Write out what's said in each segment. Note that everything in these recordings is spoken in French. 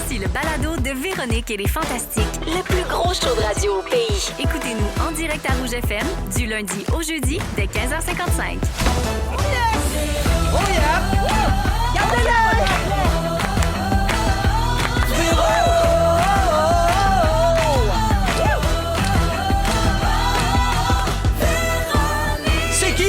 Voici le balado de Véronique et les Fantastiques. Le plus gros show de radio au pays. Écoutez-nous en direct à Rouge FM du lundi au jeudi dès 15h55. Oh yeah! Gardez-le! C'est qui?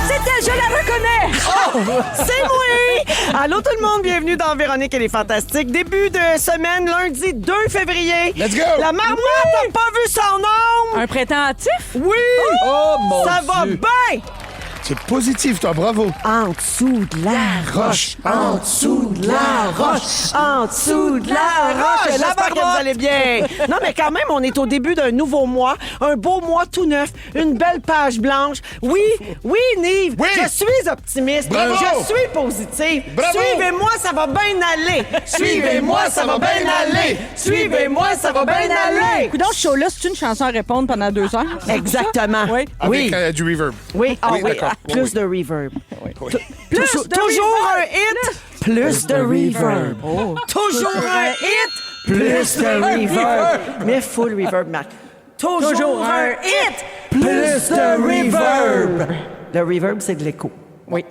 C'est elle, je la reconnais! Oh! C'est moi! Allô tout le monde, bienvenue dans Véronique et les Fantastiques. Début de semaine, lundi 2 février. Let's go! La marmotte n'a pas vu son nom! Un printemps hâtif? Oui! Oh mon Ça va Dieu. bien! C'est positif, toi, bravo. En dessous de la roche, en dessous de la roche, en dessous de la roche. J'espère que vous allez bien. Non, mais quand même, on est au début d'un nouveau mois, un beau mois tout neuf, une belle page blanche. Oui, oui, Nive, Oui. je suis optimiste, Bravo. je suis positive. Bravo. Suivez-moi, ça va bien aller. Suivez-moi, ça va bien aller. Suivez-moi, ça va bien aller. Coudonc, ce show-là, c'est une chanson à répondre pendant 2 heures? Exactement. Oui. Oui. Avec du reverb. Oui, ah Oui, oui, d'accord. plus Oui. de reverb. Plus Toujours, de toujours reverb. un hit, plus de reverb. Toujours un hit, plus de reverb. Mais full reverb, Marc. Toujours un hit, plus de reverb. Le reverb, c'est de l'écho. Oui.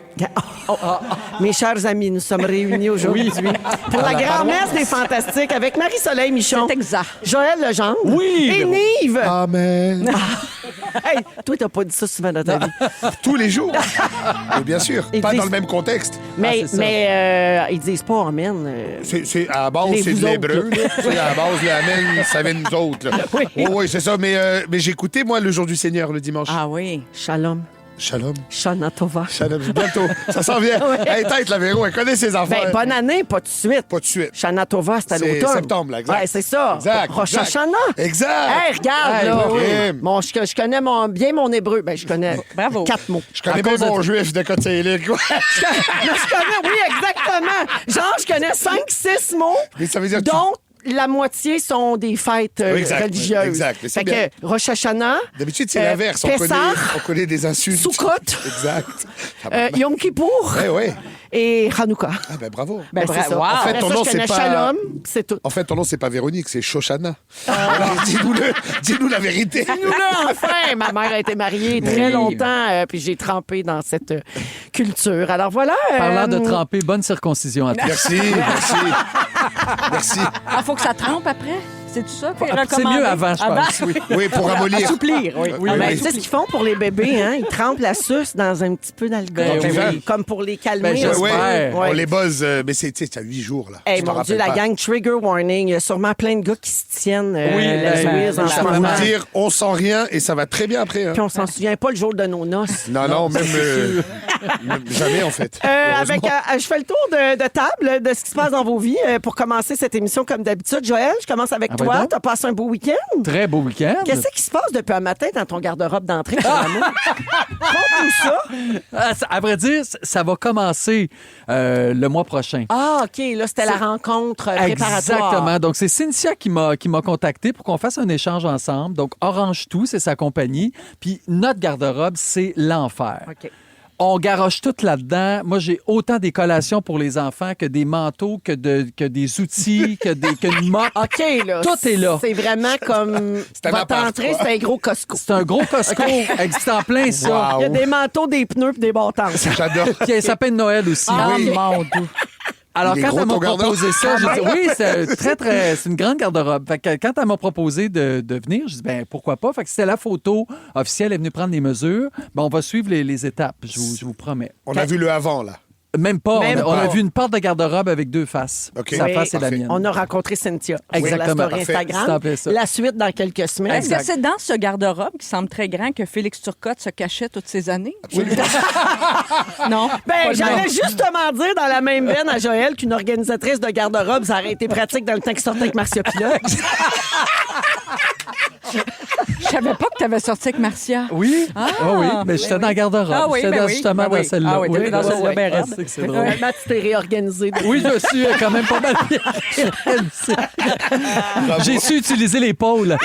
Mes chers amis, nous sommes réunis aujourd'hui pour la grand-messe des Fantastiques avec Marie-Soleil Michon, C'est exact. Joël Legendre Oui, et Véro. Nive. Amen. Hey, toi, t'as pas dit ça souvent dans ta vie. Tous les jours. Mais bien sûr, Ils pas disent- dans le même contexte. Mais, c'est ça. ils disent pas amen. C'est à la base, Les c'est vous de autres, l'hébreu. là. C'est à la base, le amen, ça vient de nous autres. là. Oui. Oh, oui, c'est ça. Mais j'ai écouté, moi, le jour du Seigneur, le dimanche. Ah oui. Shalom. Shalom. Shana Tova. Shalom. Bientôt. Ça s'en vient. Hey, tête, la Véro, elle connaît ses enfants. Ben, bonne année, pas de suite. Pas de suite. Shana Tova, c'est à C'est l'automne. septembre, là, exact. Ouais, c'est ça. Exact, Rosh exact. Hashanah. Exact. Hey, regarde, Hey, là. oui. Bon, je connais bien mon hébreu. Ben, je connais Bravo. 4 mots. Je connais À bien cause de- mon juif de Côte-Saint-Luc. Non, je connais, oui, exactement. Genre, je connais 5-6 mots, Mais ça veut dire que dont la moitié sont des fêtes Exact, religieuses. exact. Mais c'est Fait bien. que Rosh Hashanah, D'habitude, c'est l'inverse. On Pessah, connaît des insultes. Sukkot, Exact. Yom Kippour Ouais, ouais. et Hanouka. Ah, ben bravo. Ben, C'est ça. wow. En fait, Après ton ça, nom, je c'est connais pas- Shalom, c'est tout. En fait, ton nom, c'est pas Véronique, c'est Shoshana. Alors, dis-nous la vérité. Dis-nous-le enfin! Ma mère a été mariée très longtemps, puis j'ai trempé dans cette culture. Alors voilà. Parlant de tremper, bonne circoncision à toi. Merci, merci. Merci. Ah, faut que ça trempe après? C'est tout ça? Puis C'est recommander? mieux avant, je pense. Oui. Oui, pour ramollir. Assouplir, oui. Oui, Ben, oui. tu sais ce qu'ils font pour les bébés, hein? Ils trempent la suce dans un petit peu d'alcool. Ben oui. Comme pour les calmer. Ben, un peu. Ouais, j'espère. on les buzz, mais c'est, tu sais, t'as 8 jours, là. Hey, Je t'en mon Dieu, la rappelle pas. gang Trigger Warning. Il y a sûrement plein de gars qui se tiennent la ben, Suisse en ça ce Pour moment. vous dire, on sent rien et ça va très bien après. Hein. Puis on s'en souvient pas le jour de nos noces. Non, même jamais, en fait. Je fais le tour de table de ce qui se passe dans vos vies pour commencer cette émission comme d'habitude. Joël, je commence avec Ah, toi. ben donc. T'as passé un beau week-end? Très beau week-end. Qu'est-ce qui se passe depuis un matin dans ton garde-robe d'entrée, ton amour? Conte-nous ça. À vrai dire, ça va commencer le mois prochain. Ah, OK. Là, c'était la rencontre préparatoire. Exactement. Donc, c'est Cynthia qui m'a contacté pour qu'on fasse un échange ensemble. Donc, Orange Tout, c'est sa compagnie. Puis, notre garde-robe, c'est l'enfer. OK. On garoche tout là-dedans. Moi, j'ai autant des collations pour les enfants que des manteaux, que des outils, qu'une mop. OK, là. Tout est là. C'est vraiment comme... C'est un Votre appart, entrée, quoi. c'est un gros Costco. C'est un gros Costco. C'est en plein ça. Wow. Il y a des manteaux, des pneus puis des bâtons. J'adore. Puis, il y a un sapin de Noël aussi. Ah, Oui. OK. Mon Dieu. Alors, Il est quand gros, elle m'a ton garde-robe? proposé ça, j'ai dit oui, c'est une grande garde-robe. Fait que quand elle m'a proposé de venir, j'ai dit ben pourquoi pas. Fait que c'était la photo officielle, elle est venue prendre les mesures. Ben, on va suivre les étapes, je vous promets. On a vu le avant, là. Même pas. Même on a pas. vu une porte de garde-robe avec 2 faces. OK. Sa Oui. face et la Parfait. mienne. On a rencontré Cynthia sur la Exactement. story Parfait. C'est en Instagram. plein ça. La suite dans quelques semaines. Est-ce que c'est dans ce garde-robe qui semble très grand que Félix Turcotte se cachait toutes ces années? Non? Pas Ben, le j'allais nom. justement dire dans la même veine à Joël qu'une organisatrice de garde-robe, ça aurait été pratique dans le temps qu'il sortait avec Marcia Pilote. Je savais pas que tu avais sorti avec Marcia. Oui? Ah oui, mais j'étais dans la garde-robe. Ah oui, J'étais ben oui. justement Ben dans oui. celle-là. Ah oui, t'étais dans celle-là, ben raide. c'est que c'est drôle. Matt, tu t'es réorganisé. Oui, je suis quand même pas mal bien réalisé. J'ai su utiliser l'épaule.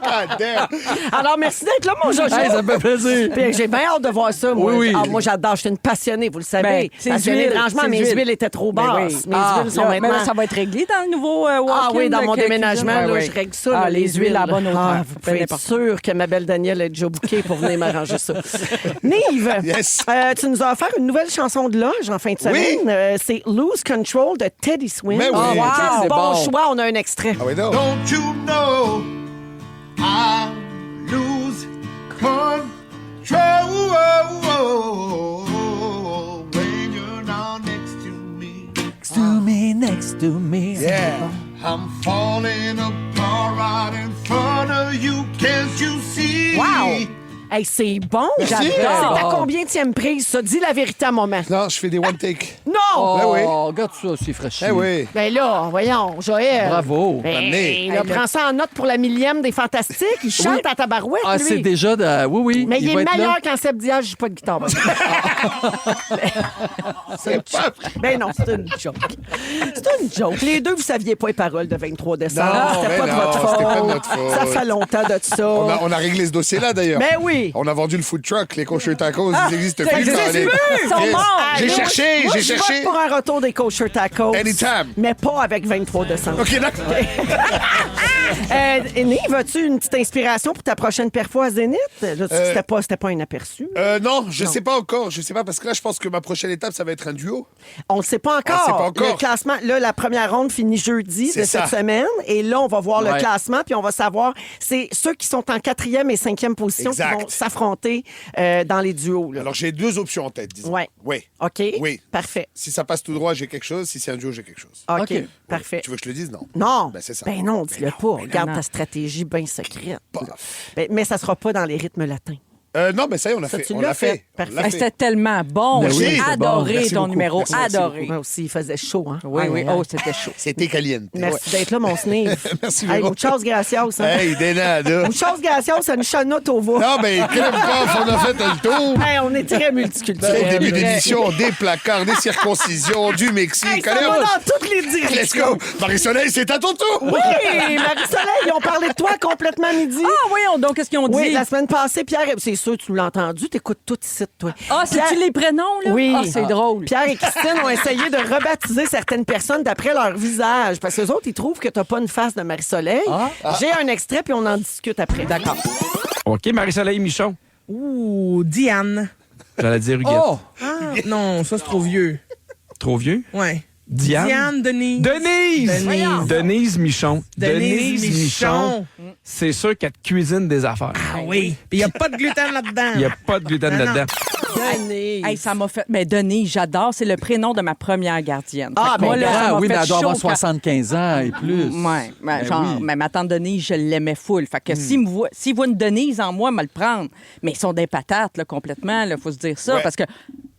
God damn. Alors, merci d'être là, mon Jojo. Hey, ça me fait plaisir. Puis, j'ai bien hâte de voir ça, moi. Oui, oui. Ah, moi, j'adore. Je suis une passionnée, vous le savez. Ben, c'est Passionnée huiles, de rangement. c'est Mes huiles. huiles étaient trop Ben basses. oui. Mes huiles sont là, maintenant... mais là, ça va être réglé dans le nouveau walk-in. Ah oui, dans de mon cuisine. déménagement, Ouais, là, ouais. je règle ça. Ah, là, les huiles à la bonne hauteur. Ah, Peu vous pouvez être importe. sûr que ma belle Danielle est déjà bookée pour venir m'arranger ça. Nive, Yes. tu nous as offert une nouvelle chanson de loge en fin de semaine. Oui. C'est Lose Control de Teddy Swims. Mais oui. Ah, wow. C'est Bon bon. choix, on a un extrait. Ah oui, non. Don't you know I lose control when you're not next to me? Next to me. Yeah. I'm falling apart right in front of you. Can't you see? Wow! Hey, c'est bon, j'adore. C'est à combienième prise, ça? Dis la vérité à moment. Non, je fais des one take. Non! Ben oui. Oh, regarde ça, c'est fraîchi. Eh oui. Ben là, voyons, Joël. Bravo. Ben, Amenez. là, prends ça en note pour la millième des Fantastiques. Il chante à tabarouette, Ah, lui. c'est déjà de... Oui, oui. Mais il va est être là. meilleur qu'en Seb Diaz, je joue pas de guitare. C'est pas vrai. Ben non, c'est une joke. C'est une joke. Les deux, vous saviez pas les paroles de 23 décembre. Non, C'était ben pas de non, votre c'était pas de faute. notre faute. Ça fait longtemps de ça. On a réglé ce dossier-là, d'ailleurs. Ben oui. On a vendu le food truck, les kosher tacos, ils n'existent ça plus. existe Allez. plus. Ils sont Yes. morts. J'ai Moi, cherché, moi, j'ai je cherché. vote pour un retour des kosher tacos. Anytime. Mais pas avec 23 décembre. OK, d'accord. Nive, as-tu une petite inspiration pour ta prochaine perfo à Zénith? Là, c'était pas un aperçu. Non, je sais pas encore. Je sais pas, parce que là, je pense que ma prochaine étape, ça va être un duo. On ne sait pas encore. On sait pas encore. Le classement, là, la première ronde finit jeudi de C'est cette ça. semaine. Et là, on va voir le Ouais. classement, puis on va savoir. C'est ceux qui sont en 4e et 5e position Exact. qui vont s'affronter dans les duos. Là. Alors, j'ai deux options en tête, disons. Ouais. Oui. OK? Oui. Parfait. Si ça passe tout droit, j'ai quelque chose. Si c'est un duo, j'ai quelque chose. OK. OK. Parfait. Tu veux que je te le dise? Non. Non. Ben, c'est ça. Ben non, dis-le pas. ben Garde non. ta stratégie bien secrète. Paf. Ben, mais ça sera pas dans les rythmes latins. Non, mais ça y est, on l'a Ça, fait. tu On l'as l'a fait. fait. Parfait. On l'a Hey, fait. C'était tellement bon. Merci. J'ai C'est bon. adoré Merci ton beaucoup. numéro. Merci Adoré. Moi aussi, il faisait chaud. Hein? Oui, oui. Oh, c'était chaud. C'était caliente. Merci d'être là, mon Sneeve. Merci, Hey, Véro. muchas gracias. Hein? Hey, de nada. Muchas gracias, ça nous chanote au va. Non, mais crème pas, on a fait le tour. Hey, on est très Au multiculturels. début d'émission, des placards, des circoncisions, du Mexique. Hey, ça Allez, va on- dans toutes les Let's directions. go. Marie-Soleil, c'est à ton tour. Oui, Marie-Soleil, ils ont parlé de toi complètement midi. Ah, oui, donc, qu'est-ce qu'ils ont dit? Oui, la semaine passée, Pierre, c'est sûr, tu l'as entendu, t'écoutes tout ici, toi. Ah, c'est-tu Pierre- les prénoms, là? Oui. Ah, c'est drôle. Pierre et Christine ont essayé de rebaptiser certaines personnes d'après leur visage, parce que les autres, ils trouvent que t'as pas une face de Marie-Soleil. J'ai un extrait, puis on en discute après. D'accord. OK, Marie-Soleil Michon. Ouh, Diane. J'allais dire Huguette. Oh! Ah, non, ça, c'est trop vieux. Trop vieux? Ouais. Diane. Denise. Denise! Voyons. Denise Michon. Denise Michon. C'est sûr qu'elle te cuisine des affaires. Ah oui. Puis il n'y a pas de gluten là-dedans. Il n'y a pas de gluten Non, non. là-dedans. Denise. Hey, ça m'a fait. Mais Denise, j'adore. C'est le prénom de ma première gardienne. Ah, Fait que ben, moi, là, ça Ah m'a oui, fait mais elle doit avoir chaud quand- 75 ans et plus. Ouais, Ben genre, oui. mais ma tante Denise, je l'aimais full. Fait que s'il voit une Denise en moi, me le prendre. Mais ils sont des patates, là, complètement, il faut se dire ça. Ouais. Parce que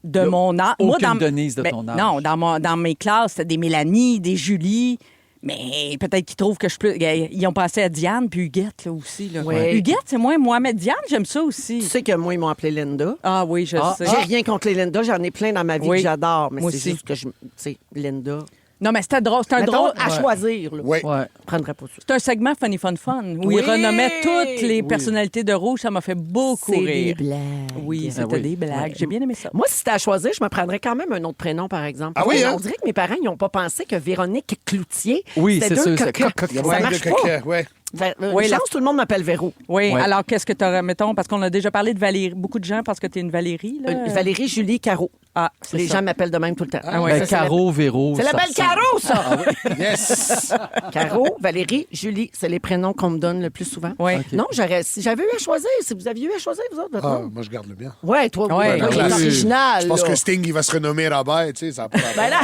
de mon âge. aucune Denise de ton âge. Non, dans mes classes, c'était des Mélanie, des Julie. Mais peut-être qu'ils trouvent que je peux. Ils ont passé à Diane puis Huguette, là aussi. Là. Ouais. Huguette, c'est moi, Mohamed Diane, j'aime ça aussi. Tu sais que moi, ils m'ont appelé Linda. Ah oui, je sais. J'ai rien contre les Linda, j'en ai plein dans ma vie Oui. que j'adore, mais Moi c'est aussi. juste que je. Tu sais, Linda. Non, mais c'était drôle. C'était un Mettons, drôle. à choisir, là. Oui. Ouais. Je prendrais pas ça. C'est un segment Funny Fun Fun où Oui. il renommait toutes les personnalités de Rouge. Ça m'a fait beaucoup C'est rire. des blagues. Oui, c'était oui. des blagues. J'ai bien aimé ça. Moi, si c'était à choisir, je me prendrais quand même un autre prénom, par exemple. Ah oui, Parce que hein? On dirait que mes parents, ils n'ont pas pensé que Véronique Cloutier, Oui, c'était c'est deux sûr, c'est coquins. coq. Ça Ouais, marche de pas. caca, ouais. Fait, Oui, une la- chance, tout le monde m'appelle Véro. Oui, Ouais. alors qu'est-ce que tu aurais, mettons, parce qu'on a déjà parlé de Valérie. Beaucoup de gens pensent que tu es une Valérie. Là. Valérie, Julie, Caro. Ah, c'est Les ça. gens m'appellent de même tout le temps. Ah ouais. Ben, Ça, c'est la- Caro, Véro. C'est la ça belle ressemble. Caro, ça! Yes. Caro, Valérie, Julie, c'est les prénoms qu'on me donne le plus souvent. Oui. OK. Non, si j'avais eu à choisir, si vous aviez eu à choisir, vous autres, votre Ah, nom. moi, je garde le bien. Ouais, toi, Ouais, toi, oui. t'es original. Je pense là. que Sting, il va se renommer Robert, tu sais, ça a pas Ben là,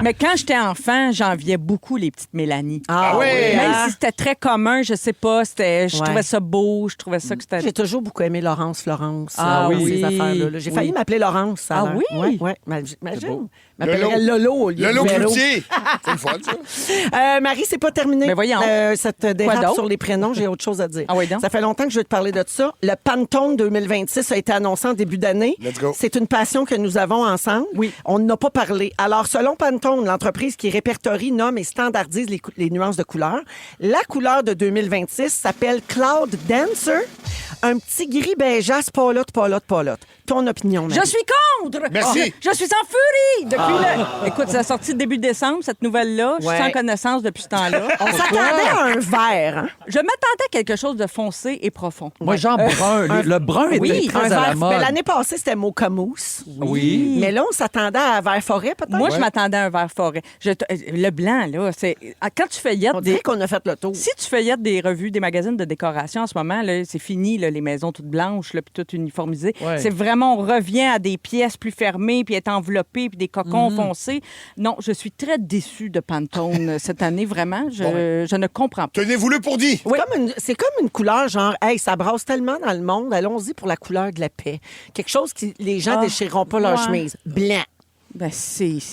Mais quand j'étais enfant, j'enviais beaucoup les petites Mélanie. Ah oui, Même hein? si c'était très très commun, je sais pas. Je Ouais. trouvais ça beau, je trouvais ça que c'était... J'ai toujours beaucoup aimé Florence. Ah oui. Ces affaires-là. Là. J'ai failli m'appeler Laurence. Ça a Ah l'air. oui? Ouais. Imagine. Je Lolo. m'appellerais Lolo au lieu Lolo de Véro. Cloutier. C'est le fun, ça. Marie, c'est pas terminé. Mais voyons. Cette dérape d'autre? sur les prénoms, j'ai autre chose à dire. Ah oui, donc? Ça fait longtemps que je veux te parler de ça. Le Pantone 2026 a été annoncé en début d'année. Let's go. C'est une passion que nous avons ensemble. Oui. On n'a pas parlé. Alors, selon Pantone, l'entreprise qui répertorie, nomme et standardise les nuances de couleurs, la couleur de 2026 s'appelle Cloud Dancer. Un petit gris beigeasse, pas là. Ton opinion, Marie? Je suis contre! Merci. Oh, je suis en furie! Écoute, ça a sorti début décembre, cette nouvelle-là. Je suis Ouais. sans connaissance depuis ce temps-là. On s'attendait à un vert, hein? Je m'attendais à quelque chose de foncé et profond. Moi, genre brun. Le brun était oui, très Un à la vert. mode. Ben, l'année passée, c'était Mocha Mousse. Oui. Mais là, on s'attendait à vert forêt, peut-être. Moi, je m'attendais à un vert forêt. Le blanc, là, c'est... Quand tu feuillettes On dirait des... qu'on a fait le tour. Si tu feuillettes des revues, des magazines de décoration en ce moment, là, c'est fini, là, les maisons toutes blanches, là, puis toutes uniformisées. Ouais. C'est vraiment, on revient à des pièces plus fermées, puis être enveloppées, puis des cocons foncés. Non, je suis très déçue de Pantone cette année, vraiment. Je ne comprends pas. Tenez-vous-le pour dit. C'est comme une couleur genre, hey, ça brasse tellement dans le monde, allons-y pour la couleur de la paix. Quelque chose qui les gens déchireront pas leur ouais. chemise. Blanc. Ben,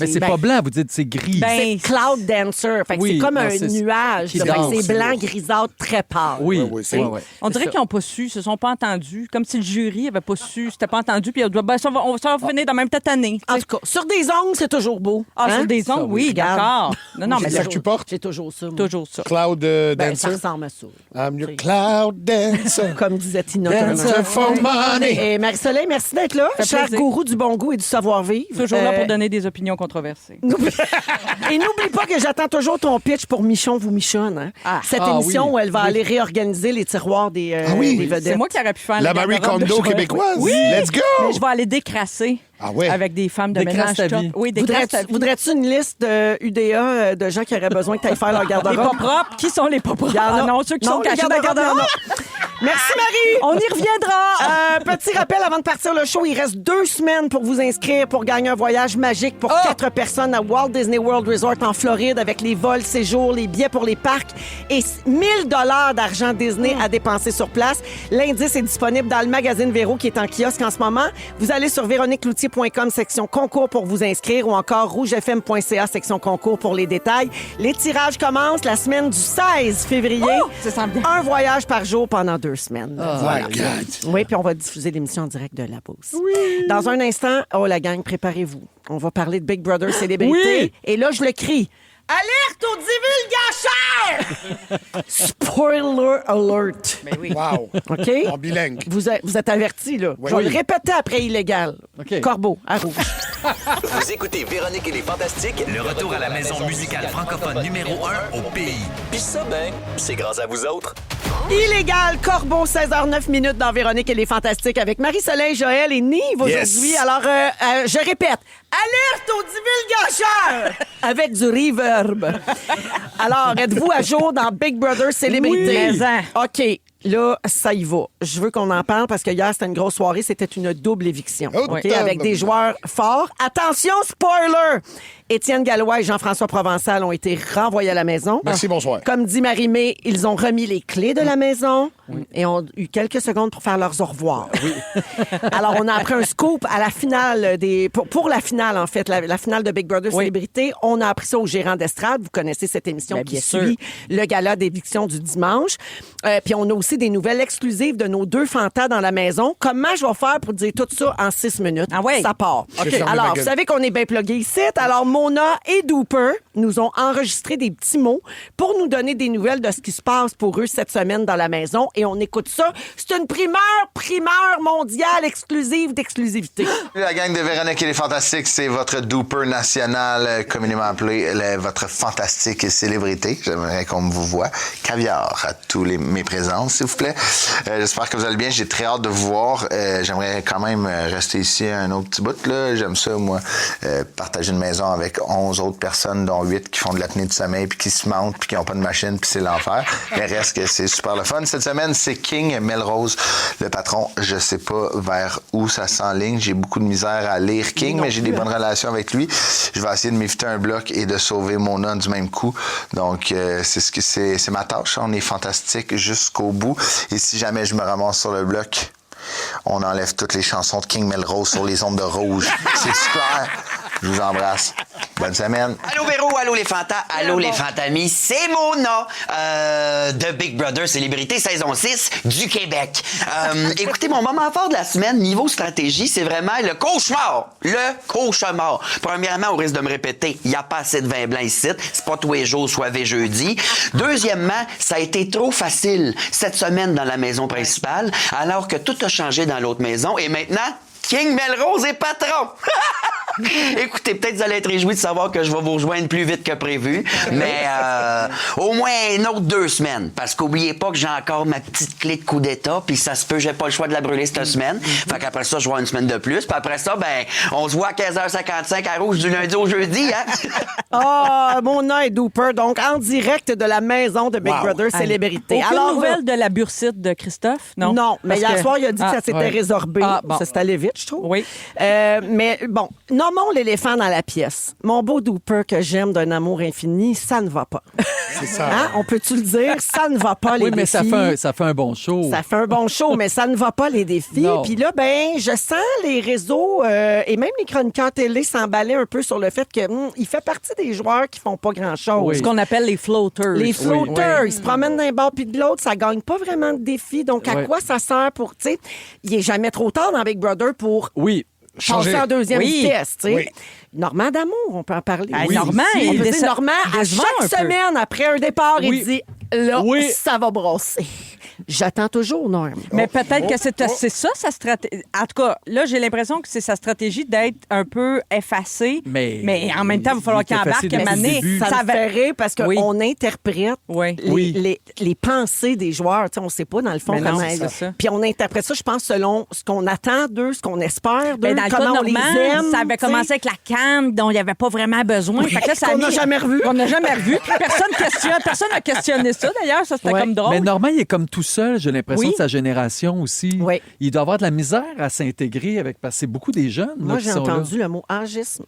Mais c'est pas blanc, vous dites, c'est gris. Ben, C'est Cloud Dancer. Fait que Oui, c'est comme non, un c'est- nuage. qui Fait que danse. c'est blanc, grisâtre, très pâle. oui, oui, c'est- ouais. on dirait qu'ils n'ont pas su, ils se sont pas entendus. Comme si le jury avait pas su, c'était pas entendu, puis ben, ça va finir dans la même tête année. En tout cas, sur des ongles, c'est toujours beau. Ah, Hein? sur des ongles, oui, Regarde. d'accord. Non, mais C'est ça que tu portes? J'ai toujours ça. moi. toujours ça. Cloud Ben, ça Dancer. ressemble à ça. I'm your cloud dancer. Comme disait Tina Dancer Turner. for money. Et Marie-Soleil, merci d'être là. fait Cher plaisir. gourou du bon goût et du savoir-vivre. Toujours là pour donner des opinions controversées. Et n'oublie pas que j'attends toujours ton pitch pour Michon vous michonne. Hein? Ah. Cette Ah, émission oui. où elle va aller réorganiser les tiroirs des, oui. des vedettes. C'est moi qui aurais pu faire La le Marie garde-robe de Kondo Joël. québécoise. Oui. Let's go. Mais je vais aller décrasser Ah ouais. avec des femmes de Décrasse ménage ta top. vie. Oui, décrasse ta vie. Voudrais-tu une liste de UDA de gens qui auraient besoin que tu ailles faire leur Les garde-robe? pas propres. Qui sont les pas propres? Il y en a. Ah non, ceux qui Non, sont les cachés dans le garde-robes, garde-robe. il y en a. Merci, Marie. On y reviendra. Petit rappel avant de partir le show, il reste 2 semaines pour vous inscrire pour gagner un voyage magique pour 4 personnes à Walt Disney World Resort en Floride avec les vols, séjours, les billets pour les parcs et 1000 $ d'argent Disney à dépenser sur place. L'indice est disponible dans le magazine Véro qui est en kiosque en ce moment. Vous allez sur véroniqueloutier.com section concours pour vous inscrire ou encore rougefm.ca section concours pour les détails. Les tirages commencent la semaine du 16 février. Ça sent bien. Un voyage par jour pendant 2 semaines. Voilà. My God. Oui, puis on va diffuser l'émission en direct de La Beauce. Dans un instant, oh la gang, préparez-vous. On va parler de Big Brother Célébrité. Oui. Et là, je le crie. Alerte aux divulgateurs! Spoiler alert. Wow. OK? En bilingue. Vous êtes avertis, là. Oui. Je vais le répéter après illégal. OK. Corbeau, à rouge. Vous écoutez Véronique et les Fantastiques, le retour à la maison musicale francophone numéro 1 au pays. Puis ça, ben, c'est grâce à vous autres. Illégal, Corbeau, 16h09 dans Véronique et les Fantastiques avec Marie-Soleil, Joël et Nive aujourd'hui. Yes. Alors, je répète, alerte aux divulgateurs avec du reverb. Alors, êtes-vous à jour dans Big Brother Célébrité? Oui. Mais-en. OK. Là, ça y va. Je veux qu'on en parle parce que hier, c'était une grosse soirée. C'était une double éviction. Oh, OK? tabarnak. Avec des joueurs forts. Attention, spoiler! Étienne Gallois et Jean-François Provençal ont été renvoyés à la maison. Merci, bonsoir. Comme dit Marie-Mé, ils ont remis les clés de la maison et ont eu quelques secondes pour faire leurs au revoir. Alors, on a appris un scoop à la finale pour la finale, en fait, la finale de Big Brother Célébrité. On a appris ça au gérant d'estrade. Vous connaissez cette émission Ben, qui bien sûr. suit le gala d'éviction du dimanche. Puis on a aussi des nouvelles exclusives de nos 2 fantas dans la maison. Comment je vais faire pour dire tout ça en 6 minutes? Ah ouais. Ça part. J'ai fermé ma Alors, gueule. vous savez qu'on est bien plugués ici. Alors, Mona et Dooper nous ont enregistré des petits mots pour nous donner des nouvelles de ce qui se passe pour eux cette semaine dans la maison. Et on écoute ça. C'est une primeur mondiale exclusive d'exclusivité. La gang de Véronique et les Fantastiques, c'est votre Dooper national, communément appelé votre fantastique célébrité. J'aimerais qu'on vous voit. Caviar à tous mes présences, s'il vous plaît. J'espère que vous allez bien. J'ai très hâte de vous voir. J'aimerais quand même rester ici un autre petit bout. Là. J'aime ça, moi, partager une maison avec avec 11 autres personnes, dont 8 qui font de l'apnée du sommeil, puis qui se mentent, puis qui n'ont pas de machine, puis c'est l'enfer. Mais reste que c'est super le fun. Cette semaine, c'est King Melrose, le patron. Je sais pas vers où ça s'enligne. J'ai beaucoup de misère à lire King, mais j'ai des bonnes relations avec lui. Je vais essayer de m'éviter un bloc et de sauver Mona du même coup. Donc, c'est ma tâche. On est fantastique jusqu'au bout. Et si jamais je me ramasse sur le bloc, on enlève toutes les chansons de King Melrose sur les ondes de rouge. C'est super. Je vous embrasse. Bonne semaine. Allô Véro, allô les fantas, allô les fantamis, c'est Mona de Big Brother Célébrité saison 6 du Québec. Écoutez, mon moment fort de la semaine, niveau stratégie, c'est vraiment le cauchemar. Le cauchemar. Premièrement, au risque de me répéter, il n'y a pas assez de vin blanc ici. C'est pas tous les jours, soivé jeudi. Deuxièmement, ça a été trop facile cette semaine dans la maison principale, alors que tout a changé dans l'autre maison. Et maintenant, King Melrose est patron. Écoutez, peut-être vous allez être réjouis de savoir que je vais vous rejoindre plus vite que prévu, mais au moins une autre 2 semaines, parce qu'oubliez pas que j'ai encore ma petite clé de coup d'état, puis ça se peut, j'ai pas le choix de la brûler cette semaine. Fait qu'après ça, je vais avoir une semaine de plus, puis après ça, ben, on se voit à 15h55 à Rouge du lundi au jeudi, hein? Mona et Dooper, donc en direct de la maison de Big Brother Célébrité. Aucune nouvelle de la bursite de Christophe, non? Non, mais hier soir, il a dit que ça s'était résorbé. Bon. Ça s'est allé vite, je trouve. Oui. Mais bon, nommons l'éléphant dans la pièce. Mon beau Dooper que j'aime d'un amour infini, ça ne va pas. C'est ça. Hein? On peut-tu le dire? Ça ne va pas, les Oui, mais défis. ça fait un bon show. Ça fait un bon show, mais ça ne va pas, les défis. Non. Puis là, ben, je sens les réseaux et même les chroniqueurs télé s'emballer un peu sur le fait que il fait partie des joueurs qui font pas grand-chose. Oui. Ce qu'on appelle les floaters. Les floaters, Oui. ils se promènent d'un bord puis de l'autre, ça gagne pas vraiment de défis. Donc, à quoi ça sert pour, tu sais, il est jamais trop tard dans Big Brother pour Oui. passer en deuxième vitesse, tu sais. Oui. Normand D'Amour, on peut en parler. Normand, on il peut dire déçoit- Normand, à décevant un chaque peu. semaine, après un départ, Oui. il dit, là, Oui. ça va brosser. J'attends toujours, Norm. Mais peut-être que c'est ça, sa stratégie. En tout cas, là, j'ai l'impression que c'est sa stratégie d'être un peu effacé. Mais en même temps, il va falloir qu'il embarque effacé à depuis le maner. début. Ça me fait rire parce qu'on Oui. interprète Oui. les pensées des joueurs. Tu sais, on ne sait pas, dans le fond, Mais non, comment c'est ça. Puis on interprète ça, je pense, selon ce qu'on attend d'eux, ce qu'on espère d'eux, Mais dans le cas comment de on les Normand, aime. ça avait tu sais. commencé avec la canne dont il n'y avait pas vraiment besoin. Fait que là, ça a Qu'on n'a mis- jamais revu. Qu'on n'a jamais revu. Puis personne n'a questionné ça, d'ailleurs. Ça, c'était Ouais. comme drôle. Mais Normand, il est comme tout seul, j'ai l'impression, Oui. de sa génération aussi. Oui. Il doit avoir de la misère à s'intégrer avec, parce que c'est beaucoup des jeunes. Moi, là, qui j'ai sont là. entendu le mot agisme.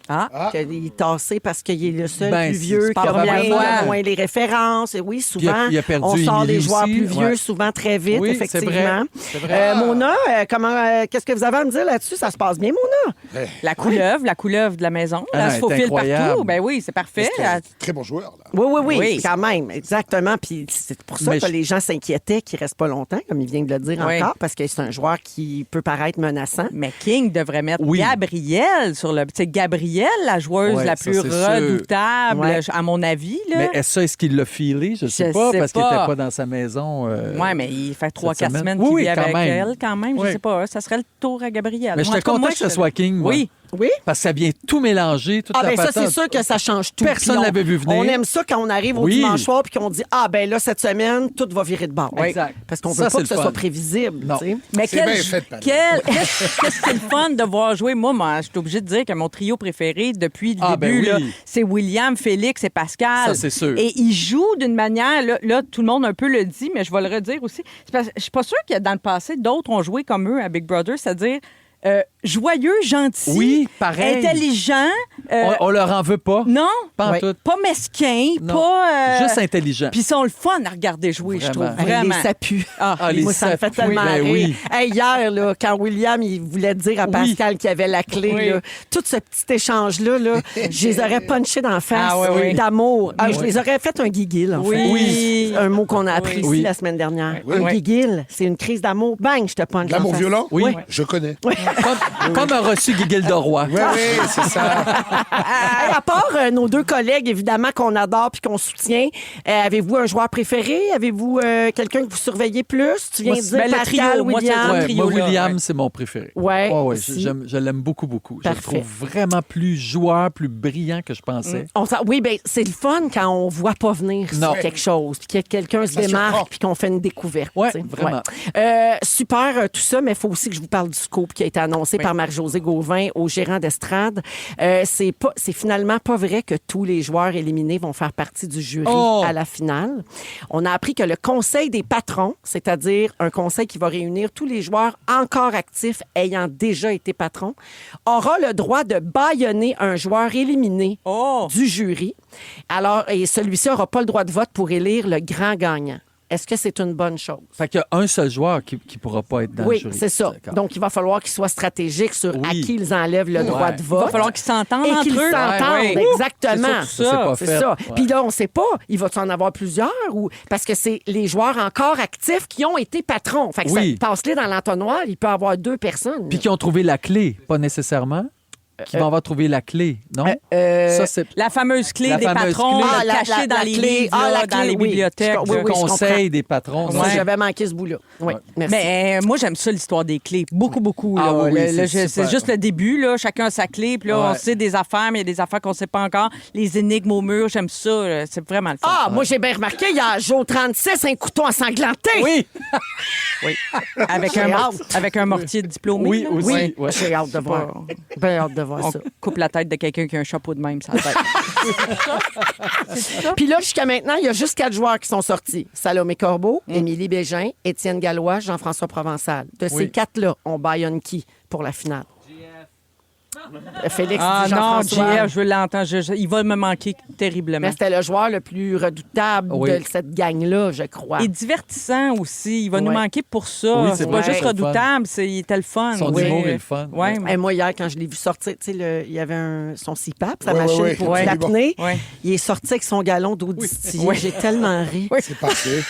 Ah. Qu'il est tassé parce qu'il est le seul Ben, plus c'est vieux, pas qui a la première fois. moins les références. Et oui, souvent, il a perdu on sort Émilie des joueurs aussi, plus vieux, ouais. souvent très vite, Oui, effectivement. c'est vrai. Mona, qu'est-ce que vous avez à me dire là-dessus? Ça se passe bien, Mona? La couleuvre de la maison. Ah, Là, elle se est faufile incroyable. partout. Ben oui, c'est parfait. C'est un très bon joueur, là. Oui, quand même, exactement. Puis c'est pour ça Mais que je- les gens s'inquiétaient qu'il ne reste pas longtemps, comme il vient de le dire Oui. encore, parce que c'est un joueur qui peut paraître menaçant. Mais King devrait mettre Oui. Gabrielle sur le... Tu sais, Gabrielle, la joueuse Ouais, la ça, plus c'est sûr. redoutable, Ouais. à mon avis. Là. Mais est-ce qu'il l'a filé? Je sais pas, sais parce qu'il pas. n'était pas dans sa maison. Oui, mais il fait 3-4 semaine. semaines Oui, qu'il oui, vit quand avec même. elle, quand même. Oui. Je sais pas. Ça serait le tour à Gabrielle. Mais Moi, j'étais en tout cas, content que ce soit King, moi. Oui. Oui? Parce que ça vient tout mélanger, toute Ah, la ben ça, patente. c'est sûr que ça change tout. Personne Puis on- l'avait vu venir. On aime ça quand on arrive au Oui. dimanche soir puis qu'on dit, ah, ben là, cette semaine, tout va virer de bord. Exact. Parce qu'on Ça, veut pas c'est que ce le soit fun. prévisible. Non. tu sais. Mais C'est bien fait, Palais. qu'est-ce que c'est le fun de voir jouer. Moi, je suis obligée de dire que mon trio préféré depuis le Ah, début, ben là, oui. c'est William, Félix et Pascal. Ça, c'est sûr. Et ils jouent d'une manière, là, tout le monde un peu le dit, mais je vais le redire aussi. C'est parce que je suis pas sûre que dans le passé, d'autres ont joué comme eux à Big Brother, c'est-à-dire joyeux, gentil, Oui, pareil. intelligent. On leur en veut pas. Non, Pas en Ouais. tout. pas mesquin, Non. pas... Juste intelligent. Puis ils sont le fun à regarder jouer, je trouve. Vraiment. Vraiment. Les sapus. Ah, les Moi, ça me fait sapus, tellement ben rire. oui. Hey, hier, là, quand William il voulait dire à Pascal qu'il avait la clé, Oui. là, tout ce petit échange-là, là, je les aurais punchés d'en face Ah, oui, oui. d'amour. Ah, je les aurais fait un giguille, en fait. Oui. Un mot qu'on a appris Oui. ici la semaine dernière. Oui. Un Oui. giguille, c'est une crise d'amour. Bang, je te punch. L'amour en face. violent? Oui. Je connais. Comme a reçu Guiguel de Roy. Oui, c'est ça. Hey, à part nos deux collègues, évidemment, qu'on adore puis qu'on soutient, avez-vous un joueur préféré? Avez-vous quelqu'un que vous surveillez plus? Tu viens Moi, de dire ben, le Pascal, trio, moi, c'est William. le Ouais, trio, moi, là, William, ouais. c'est mon préféré. Ouais, Ouais, aussi. je l'aime beaucoup, beaucoup. Je Parfait. le trouve vraiment plus joueur, plus brillant que je pensais. Oui, ben c'est le fun quand on voit pas venir Non. sur quelque chose, puis que quelqu'un se Ça démarque, surprend. puis qu'on fait une découverte. Ouais, tu sais. vraiment. Super, tout ça, mais il faut aussi que je vous parle du scoop qui a été annoncé par Marie-Josée Gauvin au gérant d'estrade. C'est finalement pas vrai que tous les joueurs éliminés vont faire partie du jury à la finale. On a appris que le conseil des patrons, c'est-à-dire un conseil qui va réunir tous les joueurs encore actifs ayant déjà été patrons, aura le droit de bâillonner un joueur éliminé du jury. Alors, et celui-ci n'aura pas le droit de vote pour élire le grand gagnant. Est-ce que c'est une bonne chose? Fait qu'il y a un seul joueur qui ne pourra pas être dans le jury. Oui, c'est ça. D'accord. Donc, il va falloir qu'ils soient stratégiques sur à qui ils enlèvent le droit de vote. Il va falloir qu'ils s'entendent Et entre qu'ils eux. s'entendent, exactement. C'est ça. C'est ça. Puis là, on ne sait pas, il va en avoir plusieurs ou parce que c'est les joueurs encore actifs qui ont été patrons. Fait que ça passe-les dans l'entonnoir, il peut y avoir 2 personnes. Puis qui ont trouvé la clé, pas nécessairement. Qui vont avoir trouvé la clé, non? Ça, c'est la fameuse clé des patrons cachée dans les livres, dans les bibliothèques. Le conseil des patrons. Moi, j'avais manqué ce bout-là. Oui, merci. Mais moi, j'aime ça, l'histoire des clés. Beaucoup, beaucoup. Ah, là. oui, C'est juste le début. Là. Chacun a sa clé. Puis là, on sait des affaires, mais il y a des affaires qu'on ne sait pas encore. Les énigmes au mur, j'aime ça. C'est vraiment le fun. Ah, moi, j'ai bien remarqué, il y a Joe 36, un couteau ensanglanté. Oui. Oui. Avec un mortier diplômé. Oui, là. aussi. Oui, j'ai hâte de voir. Bien hâte de voir On ça. coupe la tête de quelqu'un qui a un chapeau de même, ça la tête. Puis là, jusqu'à maintenant, il y a juste 4 joueurs qui sont sortis. Salomé Corbeau, Émilie Bégin, Étienne Gallois, Jean-François Provençal. De ces 4-là, on bâillonne qui pour la finale? Félix dit Jean-François. JF, je veux l'entendre. Il va me manquer terriblement. Mais c'était le joueur le plus redoutable de cette gang-là, je crois. Et divertissant aussi. Il va nous manquer pour ça. Oui, c'est pas juste redoutable, il était le fun. Son humour est le fun. Ouais. Et moi, hier, quand je l'ai vu sortir, tu sais, il y avait son CPAP, sa machine pour l'apnée. Ouais. Il est sorti avec son galon d'eau distillée. J'ai tellement ri. C'est parfait.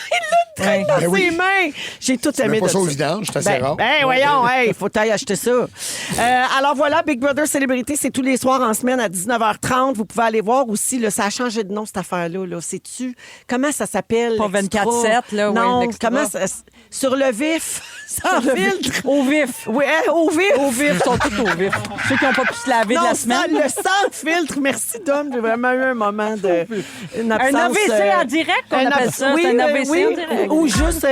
Dans ses mains. J'ai tout aimé pas de ça au ça. vidange, c'est assez rare. Voyons, il faut t'aller acheter ça. Alors voilà, Big Brother Célébrité, c'est tous les soirs en semaine à 19h30. Vous pouvez aller voir aussi, là, ça a changé de nom, cette affaire-là. Là. Sais-tu comment ça s'appelle? Pas 24/7, là. Non, l'extra. comment ça... Sur le vif, sans filtre. Au vif. Oui, au vif. Au vif, ils sont tous au vif. Ceux qui n'ont pas pu se laver de la semaine. Le sans filtre. Merci, Dom. J'ai vraiment eu un moment de... Une absence, un AVC en direct, on appelle ça. Oui, c'est un AVC oui, en direct. ou juste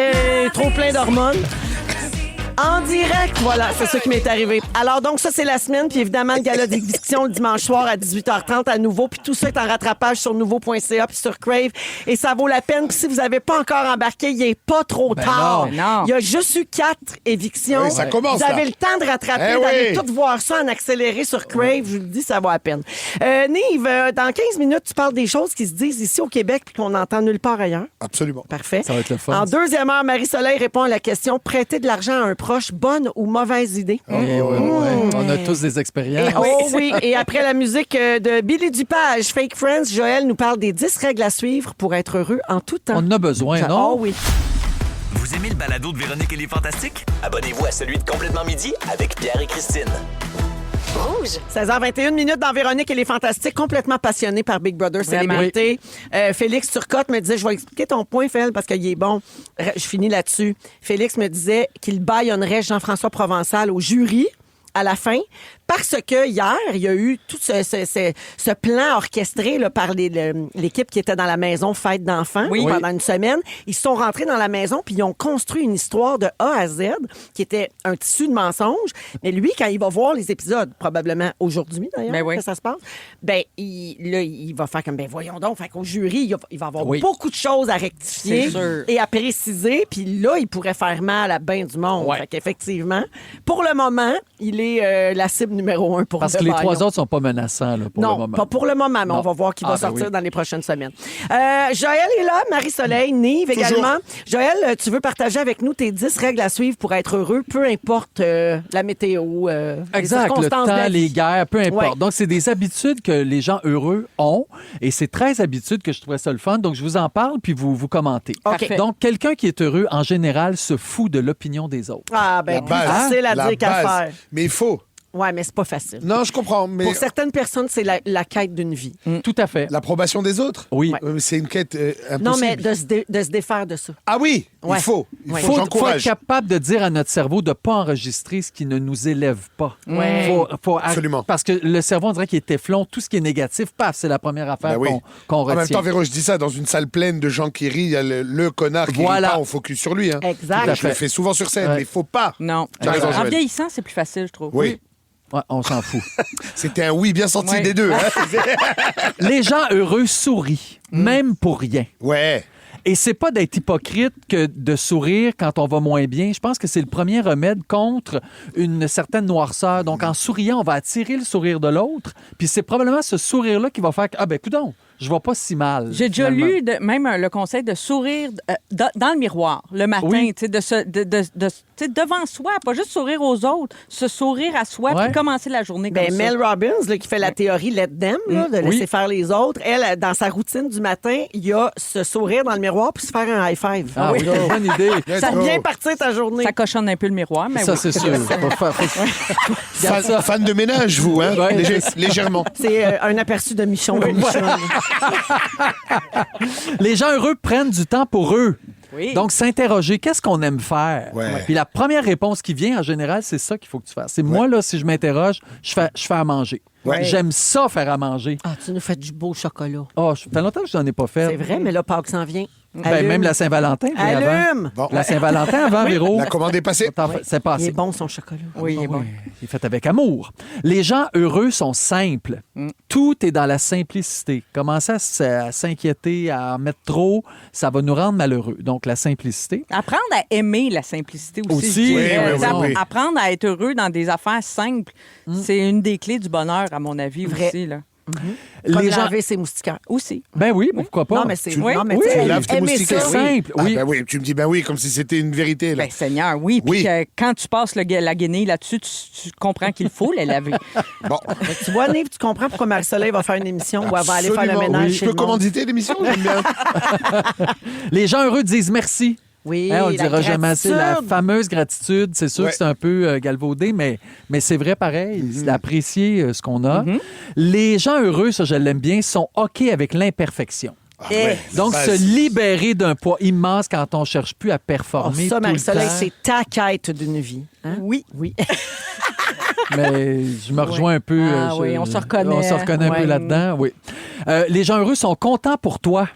trop plein d'hormones. En direct, voilà, c'est ça qui m'est arrivé. Alors donc, ça, c'est la semaine, puis évidemment, le gala d'éviction le dimanche soir à 18h30 à Nouveau, puis tout ça est en rattrapage sur nouveau.ca puis sur Crave, et ça vaut la peine. Puis si vous n'avez pas encore embarqué, il n'est pas trop tard. non. Il y a juste eu 4 évictions. Oui, ça commence, vous avez là. le temps de rattraper, d'aller tout voir ça en accéléré sur Crave. Je vous le dis, ça vaut la peine. Nive, dans 15 minutes, tu parles des choses qui se disent ici au Québec puis qu'on n'entend nulle part ailleurs. Absolument. Parfait. Ça va être le fun. En deuxième heure, Marie-Soleil répond à la question: prêter de l'argent à un proche, bonne ou mauvaise idée? Oui. On a tous des expériences. Oui. Et après la musique de Billy Dupage, Fake Friends, Joël nous parle des 10 règles à suivre pour être heureux en tout temps. On en a besoin, non? Oh oui. Vous aimez le balado de Véronique et les Fantastiques? Abonnez-vous à celui de Complètement Midi avec Pierre et Christine. Rouge. 16h21 dans Véronique et les Fantastiques, complètement passionnés par Big Brother Célébrité. Félix Turcotte me disait, je vais expliquer ton point, Phil, parce qu'il est bon. Je finis là-dessus. Félix me disait qu'il bâillonnerait Jean-François Provençal au jury à la fin, parce que hier, il y a eu tout ce plan orchestré là, par l'équipe qui était dans la maison Fête d'enfants pendant une semaine. Ils sont rentrés dans la maison puis ils ont construit une histoire de A à Z qui était un tissu de mensonges. Mais lui, quand il va voir les épisodes, probablement aujourd'hui d'ailleurs, que ça se passe, il va faire comme, voyons donc, fait qu'au jury, il va avoir beaucoup de choses à rectifier et à préciser. Puis là, il pourrait faire mal à bien du monde. Fait qu'effectivement, pour le moment, il est la cible numéro 1 pour Parce que les 3 autres sont pas menaçants là, pour le moment. Non, pas pour le moment, mais on va voir qui va sortir dans les prochaines semaines. Joël est là, Marie-Soleil, Nive également. Joël, tu veux partager avec nous tes 10 règles à suivre pour être heureux, peu importe la météo, exact, les circonstances le temps, de la vie. les guerres, peu importe. Ouais. Donc, c'est des habitudes que les gens heureux ont et c'est 13 habitudes que je trouvais ça le fun. Donc, je vous en parle puis vous commentez. OK. Donc, quelqu'un qui est heureux, en général, se fout de l'opinion des autres. Ah, plus facile à dire qu'à faire. Mais il faut. Ouais, mais c'est pas facile. Non, je comprends, mais Pour certaines personnes, c'est la quête d'une vie. Tout à fait. l'approbation des autres? Oui. C'est une quête impossible. Non, mais de se défaire de ça. Ah oui, Ouais. il faut. Ouais. Faut être J'encourage. capable de dire à notre cerveau de ne pas enregistrer ce qui ne nous élève pas. Ouais. Faut Absolument. Parce que le cerveau, on dirait qu'il est téflon. Tout ce qui est négatif, paf, c'est la première affaire Ben oui. qu'on En même retient. temps, Véro, je dis ça dans une salle pleine de gens qui rient. Il y a le connard qui Voilà. rit pas, on focus sur lui. Hein. Exact. Je le fais souvent sur scène, Ouais. mais il faut pas. Non. Tu as raison, En Joël. vieillissant, c'est plus facile, je trouve. Oui. Ouais, on s'en fout. C'était un oui bien sorti Ouais. des deux. Hein? Les gens heureux sourient, même pour rien. Ouais. Et c'est pas d'être hypocrite que de sourire quand on va moins bien. Je pense que c'est le premier remède contre une certaine noirceur. Donc, en souriant, on va attirer le sourire de l'autre. Puis c'est probablement ce sourire-là qui va faire que, ah ben, coudonc, je vais pas si mal. J'ai déjà finalement. lu même le conseil de sourire dans le miroir le matin, Oui. tu sais, tu sais, devant soi, pas juste sourire aux autres, se sourire à soi Ouais. puis commencer la journée comme Ben, ça. Mel Robbins, là, qui fait la théorie Let Them, là, de laisser Oui. faire les autres, elle, dans sa routine du matin, il y a se sourire dans le miroir puis se faire un high five. Ah oui, bonne idée. Ça Let's bien go. partir ta journée. Ça cochonne un peu le miroir, mais Ça, oui. c'est sûr. Garde ça. Fan de ménage, vous, hein? Ouais. Légèrement. C'est un aperçu de Michon. de Michon. Les gens heureux prennent du temps pour eux. Oui. Donc, s'interroger, qu'est-ce qu'on aime faire? Ouais. Puis la première réponse qui vient, en général, c'est ça qu'il faut que tu fasses. C'est moi, là, si je m'interroge, je fais à manger. Ouais. J'aime ça, faire à manger. Ah, tu nous fais du beau chocolat. Oh, ça fait longtemps que je n'en ai pas fait. C'est vrai, mais là, Pâques s'en vient. Ben, Allume. même la Saint-Valentin. mais avant. Allume! Bon. La Saint-Valentin avant, Véro. La commande est passée. C'est Il passé. est bon, son chocolat. Oui, il est bon. Il est fait avec amour. Les gens heureux sont simples. Tout est dans la simplicité. Commencer à s'inquiéter, à en mettre trop, ça va nous rendre malheureux. Donc, la simplicité. Apprendre à aimer la simplicité aussi. Aussi. je dirais. Oui, oui, oui, oui. Apprendre à être heureux dans des affaires simples, c'est une des clés du bonheur, à mon avis, Vrai. aussi. Là. Comme Les gens... laver ses moustiquaires. Aussi. Ben oui, pourquoi pas? Non, mais c'est... Tu- non, mais Oui, tu sais, tu laves tes aimer moustiquaires. ça, C'est simple, Ah, oui. ben oui, tu me dis ben oui, comme si c'était une vérité. Là. Ben, Seigneur, oui. Puis Oui. que quand tu passes la guenille là-dessus, tu comprends qu'il faut la laver. Bon, Tu vois, Nive, tu comprends pourquoi Marie-Soleil va faire une émission où elle va aller faire le absolument. ménage Oui. chez Je peux le monde. commanditer l'émission? J'aime bien. Les gens heureux disent merci. Oui, Hein, on le la dira jamais assez. La gratitude. fameuse gratitude, c'est sûr Ouais. que c'est un peu galvaudé, mais c'est vrai pareil. C'est d'apprécier ce qu'on a. Les gens heureux, ça je l'aime bien, sont OK avec l'imperfection. Ah, ouais. Donc, Ben, se libérer d'un poids immense quand on cherche plus à Oh, performer. ça, tout le Marie-Soleil, temps. c'est ta quête d'une vie. Hein? Oui. Oui. Mais je me rejoins un peu. Ah oui, on se reconnaît. On se reconnaît un Ouais. peu là-dedans, oui. Les gens heureux sont contents pour toi.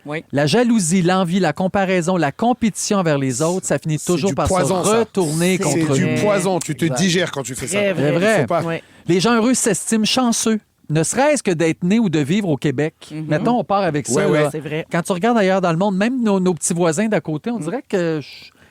Oui. La jalousie, l'envie, la comparaison, la compétition envers les autres, ça finit toujours du par poison, se ça. retourner C'est contre C'est nous. du poison. Tu te Exact. digères quand tu fais ça. Très vrai. C'est vrai. Faut pas. Ouais. Les gens heureux s'estiment chanceux. Ne serait-ce que d'être né ou de vivre au Québec. Mettons, on part avec ça. Ouais, ouais. là. C'est vrai. Quand tu regardes ailleurs dans le monde, même nos petits voisins d'à côté, on dirait que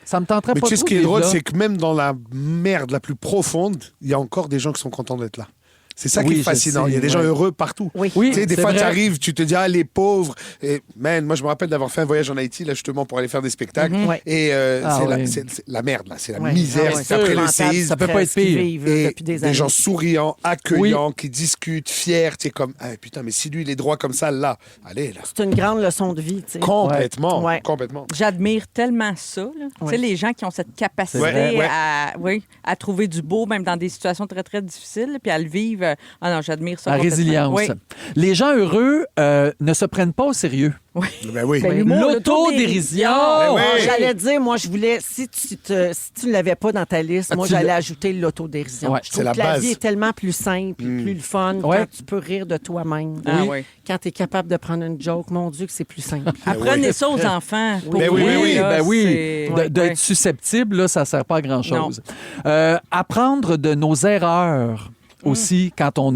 ça me tenterait Mais pas tu sais, ce trop qui de est vivre drôle, là. c'est que même dans la merde la plus profonde, il y a encore des gens qui sont contents d'être là. C'est ça qui Oui, est je fascinant. sais, Il y a des gens ouais. heureux partout. Oui. Oui, Tu sais, des c'est fois, vrai. tu arrives, tu te dis, ah, les pauvres. Et, man, moi, je me rappelle d'avoir fait un voyage en Haïti, là, justement, pour aller faire des spectacles. Ouais. Et Ah, c'est ouais. c'est la merde, là. C'est la Ouais. misère. Ah, ouais. C'est après le Épouvantable, séisme. Ça peut pas être ce qu'ils pire. vivent, Et depuis des années. gens souriants, accueillants, qui discutent, fiers. Tu sais, comme, ah, putain, mais si lui, il est droit comme ça, là, allez, là. C'est une grande leçon de vie, tu sais. Complètement. Ouais. Complètement. J'admire tellement ça. Là. Tu sais, les gens qui ont cette capacité Ouais, ouais. à trouver du beau, même dans des situations très, très difficiles, puis à le vivre. Ah non, j'admire ça. La complètement. résilience. Oui. Les gens heureux ne se prennent pas au sérieux. Ben oui. Ben, l'humour, L'autodérision. Ben oui. J'allais dire, moi, je voulais, si tu ne l'avais pas dans ta liste, Ah, moi, tu j'allais l'as- ajouter l'autodérision. Ouais, Je c'est trouve la que la base. vie est tellement plus simple, plus le fun, Ouais. quand tu peux rire de toi-même. Ah oui. Quand tu es capable de prendre une joke, mon Dieu, que c'est plus simple. Apprenez ça aux enfants. Pour Ben oui, vrai, oui, oui. là, Ben oui. c'est- D'être susceptible, là, ça ne sert pas à grand-chose. Apprendre de nos erreurs aussi quand on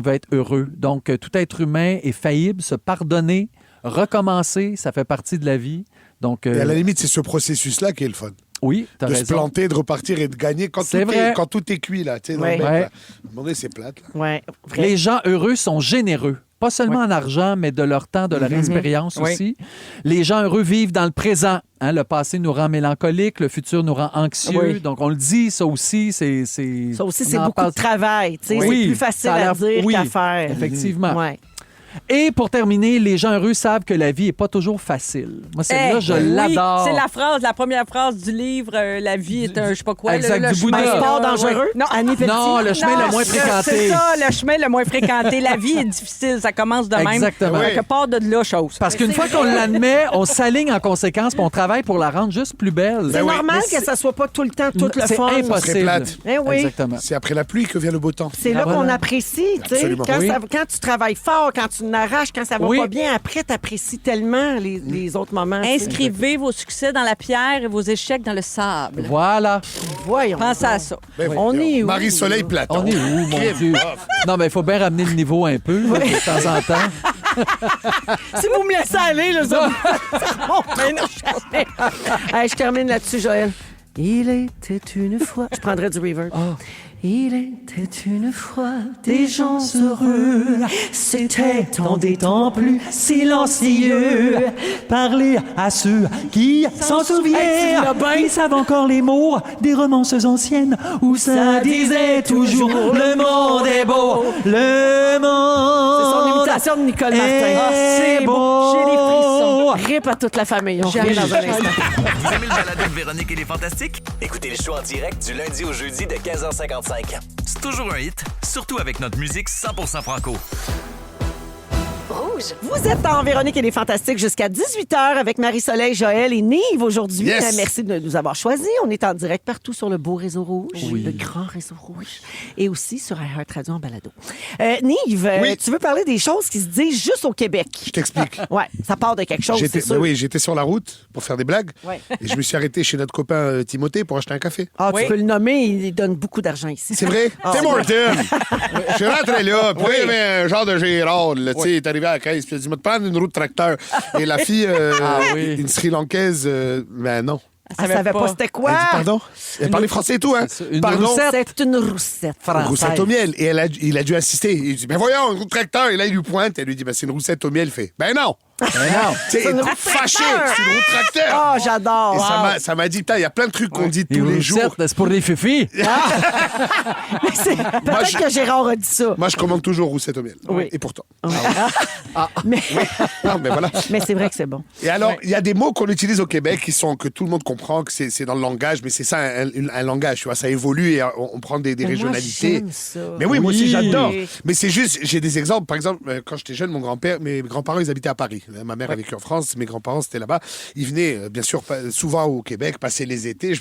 veut être heureux. Donc, tout être humain est faillible, se pardonner, recommencer, ça fait partie de la vie. Donc, Et à la limite, c'est ce processus-là qui est le fun. oui, tu as De se raison. planter, de repartir et de gagner quand, C'est tout, vrai. quand tout est cuit, là. Tu sais, dans Ouais. le bec, Ouais. là. À un moment donné, c'est plate, là. Ouais, vrai. Les gens heureux sont généreux. Pas seulement en argent, mais de leur temps, de leur expérience Oui. aussi. Les gens heureux vivent dans le présent. Hein, le passé nous rend mélancolique, le futur nous rend anxieux. Oui. Donc, on le dit, ça aussi, c'est... Ça aussi, on c'est en beaucoup parle- de travail. Tu sais, Oui. c'est plus facile Ça a à l'air- dire oui, qu'à faire. Effectivement. Ouais. Et pour terminer, les gens heureux savent que la vie n'est pas toujours facile. Moi, celle-là, je l'adore. C'est la première phrase du livre La vie est un je sais pas quoi. Exact, le du chemin Bouddha. Sport dangereux. Non, Annie Pelletier. Non, le chemin le moins fréquenté. C'est ça, le chemin le moins fréquenté. La vie est difficile, ça commence de même. Exactement. Que part de là, chose. Parce qu'une fois qu'on l'admet, on s'aligne en conséquence puis on travaille pour la rendre juste plus belle. C'est normal que ça soit pas tout le temps tout le C'est fun. C'est impossible. plate. Eh oui. Exactement. C'est après la pluie que vient le beau temps. C'est là voilà. qu'on apprécie, tu sais. Absolument. Quand, Oui. quand tu travailles fort, quand tu n'arraches, quand ça va Oui. pas bien, après, tu apprécies tellement les autres moments. tu sais. Inscrivez vos succès dans la pierre et vos échecs dans le sable. Voilà. Voyons. Pensez à ça. Ben, On est où? Marie-Soleil Platon. On est où, mon Dieu? Non, mais il faut bien ramener le niveau un peu, là, de temps en temps. Si vous me laissez aller, là, ça remonte. Mais non, Hey, je termine là-dessus, Joël. Il était une fois... Je prendrais du reverb. Il était une fois des gens heureux. C'était en des temps plus silencieux. Parler à ceux qui s'en souviennent. Ils savent encore les mots des romances anciennes où ça disait toujours le monde est beau, le monde. C'est son imitation de Nicole Martin. Ah, c'est beau. J'ai des frissons. Rip à toute la famille. On revient dans un instant. Vous aimez le balado de Véronique et les Fantastiques? Écoutez le show en direct du lundi au jeudi de 15h55. C'est toujours un hit, surtout avec notre musique 100% franco. Rouge. Vous êtes en Véronique et les Fantastiques jusqu'à 18h avec Marie-Soleil, Joël et Nive aujourd'hui. Yes. Merci de nous avoir choisis. On est en direct partout sur le beau réseau rouge, le grand réseau rouge, et aussi sur iHeartRadio en balado. Nive, Oui. tu veux parler des choses qui se disent juste au Québec? Je t'explique. Ouais, ça part de quelque chose, c'est sûr. Oui, j'étais sur la route pour faire des blagues. Ouais. Et je me suis arrêté chez notre copain Timothée pour acheter un café. Ah, Oui. tu peux le nommer, il donne beaucoup d'argent ici. C'est vrai? Ah, Tim ouais. Horton! Je suis rentré là, puis là, il y avait un genre de Gérard, là, tu sais, il est arrivé à la caisse, puis il a dit, va te prendre une roue de tracteur. Et la fille, oui. une Sri Lankaise, ben non. Elle savait pas c'était quoi. Elle dit pardon? Elle parlait français et tout, hein? C'est ça, une Pardon? roussette. C'est une roussette. Une roussette au miel. Et il a dû insister. Il dit, ben voyons, une roue de tracteur. Et là, il lui pointe. Elle lui dit, ben c'est une roussette au miel. Il fait, ben non. Non. Tu sais, une roue de fâché. tracteur. C'est une roue de tracteur. Ah, j'adore. Et ça m'a dit, putain, il y a plein de trucs qu'on dit Les tous les jours. roussettes, c'est pour les fifis. Peut-être que Gérard a dit ça. Moi, je commande toujours roussette au miel. Oui. Et pourtant. Mais, Non, mais voilà. mais c'est vrai que c'est bon. Et alors, il y a des mots qu'on utilise au Québec que tout le monde comprend, que c'est dans le langage, mais c'est ça un langage, tu vois, ça évolue et on prend des Mais moi, régionalités. j'aime ça. Mais oui, moi aussi, Oui. j'adore. Mais c'est juste, j'ai des exemples. Par exemple, quand j'étais jeune, mes grands-parents, ils habitaient à Paris. Ma mère a vécu en France, mes grands-parents, c'était là-bas. Ils venaient, bien sûr, souvent au Québec, passer les étés.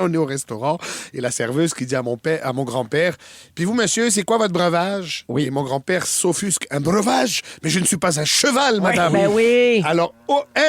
On est au restaurant et la serveuse qui dit à mon grand-père, puis vous, monsieur, c'est quoi votre breuvage? Oui. Et mon grand-père s'offusque. Un breuvage? Mais je ne suis pas un cheval, madame. Ben oui. Alors,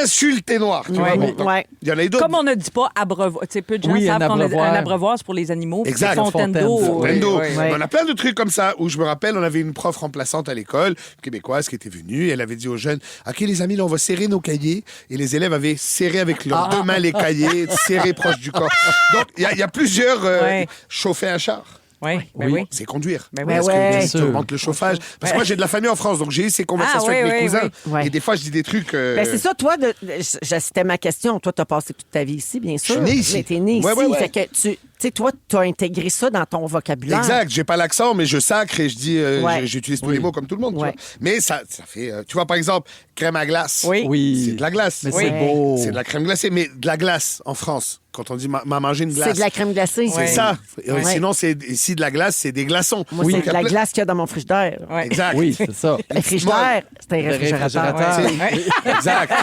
insulté noir. Tu vois, bon, donc, Ouais. il y en a d'autres. Comme on ne dit pas abreuvoir. Tu sais, peu de gens Oui, savent un qu'on a abreuvoir. un abreuvoir, c'est pour les animaux. puis Exact. des fontaines d'eau. Fontaine d'eau. Oui, oui. Ouais. On a plein de trucs comme ça où je me rappelle, on avait une prof remplaçante à l'école, québécoise, qui était venue. Et elle avait dit aux jeunes, OK, les amis, là, on va serrer nos cahiers. Et les élèves avaient serré avec leurs deux mains les cahiers, serrés proches du corps. Donc, il y a plusieurs Ouais. chauffer un char. Oui, ben oui. C'est conduire. Ben oui. Parce Ben ouais. que Bien ça sûr. augmente le chauffage. Parce que moi, j'ai de la famille en France, donc j'ai eu ces conversations Ah, oui, avec mes oui, cousins. oui. Ouais. Et des fois, je dis des trucs. Ben, c'est ça, toi, c'était ma question. Toi, tu as passé toute ta vie ici, bien sûr. suis né ici. Mais t'es né ici. Ouais, ouais, ouais. Fait que tu sais, toi, tu as intégré ça dans ton vocabulaire. Exact, j'ai pas l'accent, mais je sacre et je dis, Ouais. j'utilise tous les mots comme tout le monde. Tu Ouais. vois. Mais ça fait, tu vois, par exemple, crème à glace. Oui. Oui. C'est de la glace. Mais Oui. c'est beau. C'est de la crème glacée, mais de la glace en France. Quand on dit m'a mangé une glace. C'est de la crème glacée. C'est ça. Et Ouais. Sinon, ici, de la glace, c'est des glaçons. Moi, Donc, c'est il y a de la plein- glace qu'il y a dans mon frigidaire. Ouais. Exact. Oui, c'est ça. Le frigidaire, c'est un réfrigérateur. Réfrigérateur. Exact.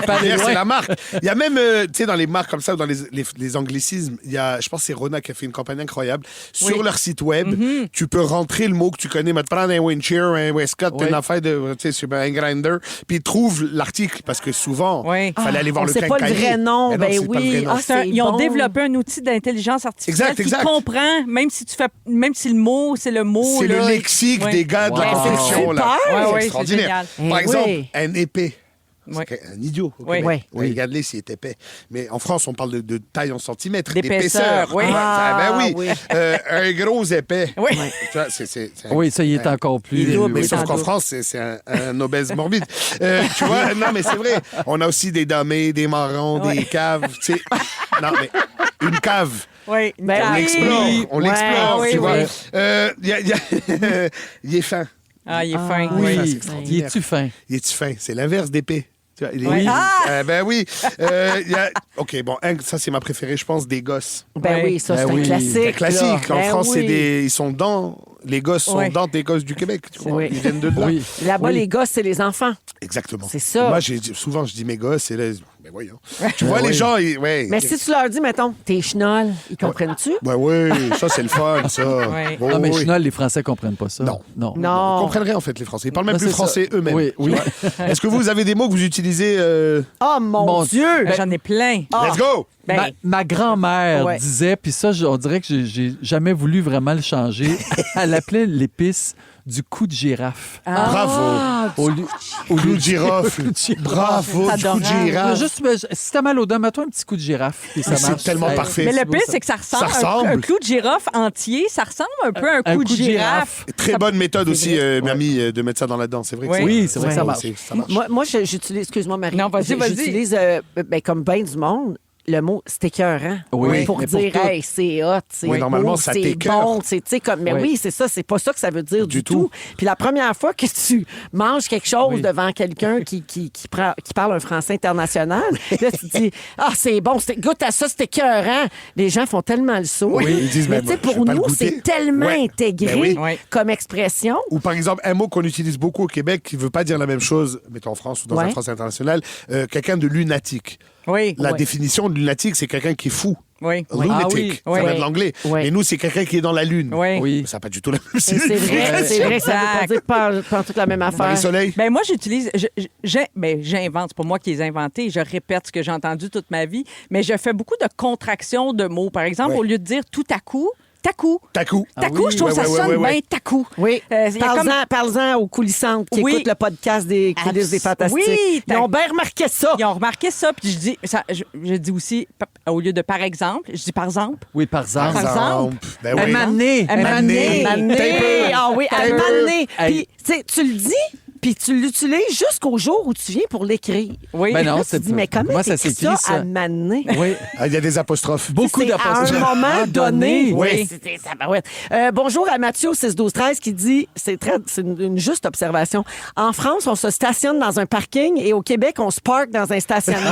aller Hier, loin. c'est la marque. Il y a même, tu sais, dans les marques comme ça, dans les anglicismes, il y a, je pense que c'est Rona qui a fait une campagne incroyable. Sur leur site web, tu peux rentrer le mot que tu connais, te prendre un Windshear, un Westcott, Oui. une affaire de, tu sais, sur un grinder, puis trouve l'article, parce que souvent, Oui. il fallait aller voir on le sait pas le quincaillier. vrai nom. Mais non, Ben c'est pas le oui. vrai nom. Ah, c'est Ils ont bon. développé un outil d'intelligence artificielle Exact, exact. qui comprend, même si le mot, c'est le mot. C'est le là, lexique Ouais. des gars de la Wow. construction, là. Super. Ouais, C'est ouais, extraordinaire. c'est génial. Par Eh exemple, oui. un épais. Ouais. C'est un idiot. au Oui. Québec. Oui. Regarde-les s'il est épais. Mais en France, on parle de taille en centimètres, D'épaisseur, oui. Ben oui. oui. Un gros épais. Oui. Tu vois, c'est un- Oui, ça y est encore plus. Il est double, Mais oui, sauf sans qu'en doute. France, c'est un obèse morbide. Tu vois, non, mais c'est vrai. On a aussi des damés, des marrons, des caves. Tu sais. Non, mais une cave. Oui. Ben On oui. l'explore. On Ouais, l'explore, oui, tu vois. oui. Il est fin. Ah, il est fin. Oui, Oui, c'est il extraordinaire. est-tu fin? Il est fin. C'est l'inverse d'épais. Tu vois, il est- Oui. Ah! Ben oui. OK, bon, ça, c'est ma préférée, je pense, des gosses. Ben oui, ça, c'est Ben un oui. classique. Classique. là. En Ben France, oui. ils sont dans... Les gosses sont Oui. dans des gosses du Québec. Tu vois. Oui. Ils viennent de là. Oui. Là-bas, Oui. les gosses, c'est les enfants. Exactement. C'est ça. Moi, souvent, je dis mes gosses, et là, ben voyons. Tu vois, les gens, ouais. Mais si tu leur dis, mettons, t'es chenol, ils comprennent-tu? Ben oui, ça, c'est le fun, ça. Oui. Oh, Non, mais oui. Chenol, les Français comprennent pas ça. Non. Non. Ils Non. comprennent rien, en fait, les Français. Ils parlent même Ben, plus c'est français eux-mêmes. Oui, oui. Est-ce que vous avez des mots que vous utilisez Oh, mon Mon Dieu! Ben, j'en ai plein. Let's go! Ben, Ma grand-mère Ouais. disait, puis ça, on dirait que j'ai jamais voulu vraiment le changer. Elle appelait l'épice du cou de girafe. Bravo! Au lieu, Clou de girofle. Bravo, du coup de adorable. girafe. Juste, si t'as mal au dos, mets-toi un petit coup de girafe. Puis ça C'est marche. tellement parfait. mais le c'est beau, pire, ça. c'est que ça ressemble, Ça ressemble. Un clou de girofle entier, ça ressemble un peu à un coup de girafe. Très Ça- bonne méthode aussi, vrai. Mamie, de mettre ça dans la dent. C'est vrai que Oui. Oui, c'est vrai que ça Ouais. marche. Ça marche. Moi, j'utilise, excuse-moi, Marie. Non, vas-y. J'utilise, ben, comme bien du monde, le mot c'est écœurant. Oui, pour mais pour dire, tout. hey, c'est hot, c'est Oui, normalement, beau, ça c'est t'écoeure. bon, c'est, tu sais, comme, mais Oui. oui, c'est ça, c'est pas ça que ça veut dire Du du tout. Puis la première fois que tu manges quelque chose Oui. devant quelqu'un qui parle un français international, là, tu te dis, ah, c'est bon, goûte à ça, c'est écœurant. Les gens font tellement le saut. Oui, ils disent, mais ben, tu sais, moi, je pour vais pas le nous, goûter. c'est tellement Ouais. intégré Ben oui. Oui. comme expression. Ou par exemple, un mot qu'on utilise beaucoup au Québec qui ne veut pas dire la même chose, mettons en France ou dans un Ouais. français international, quelqu'un de lunatique. Oui. La Oui. définition de lunatique, c'est quelqu'un qui est fou. Oui. Lunatic, Ah oui. ça vient Oui. de l'anglais. Oui. Mais nous, c'est quelqu'un qui est dans la lune. Oui. Oui. Ça n'a pas du tout la même C'est vrai, c'est vrai que ça veut pas dire pas toute la même affaire. Marie-Soleil? Ben moi, j'utilise... j'invente. C'est pas moi qui les ai inventés. Je répète ce que j'ai entendu toute ma vie. Mais je fais beaucoup de contractions de mots. Par exemple, Ouais. au lieu de dire tout à coup, tacou. Tacou. Tacou, je trouve Ouais, ça ouais, sonne ouais, ouais. bien tacou. Oui. Il y a comme- Parle-en aux coulissantes qui Oui. écoutent le podcast des coulisses des Fantastiques. Oui, Ils ont bien remarqué ça. Ils ont remarqué ça, puis je dis, je dis aussi, au lieu de par exemple, je dis par exemple. Oui, par exemple. Par exemple. Ben Un oui. mané. Un mané. Mané. Ah oui, à Taper. mané. Hey. Puis, tu sais, tu le dis, puis tu l'utilises jusqu'au jour où tu viens pour l'écrire. Oui. Ben non, Tu c'est dis, mais comment moi, ça t'écris s'écrit ça à mané? Oui. Ah, il y a des apostrophes. Beaucoup C'est à d'apostrophes. un moment donné. Oui. C'était tabarouette. Bonjour à Mathieu au 6-12-13 qui dit, c'est une juste observation. En France, on se stationne dans un parking et au Québec, on se parque dans un stationnement.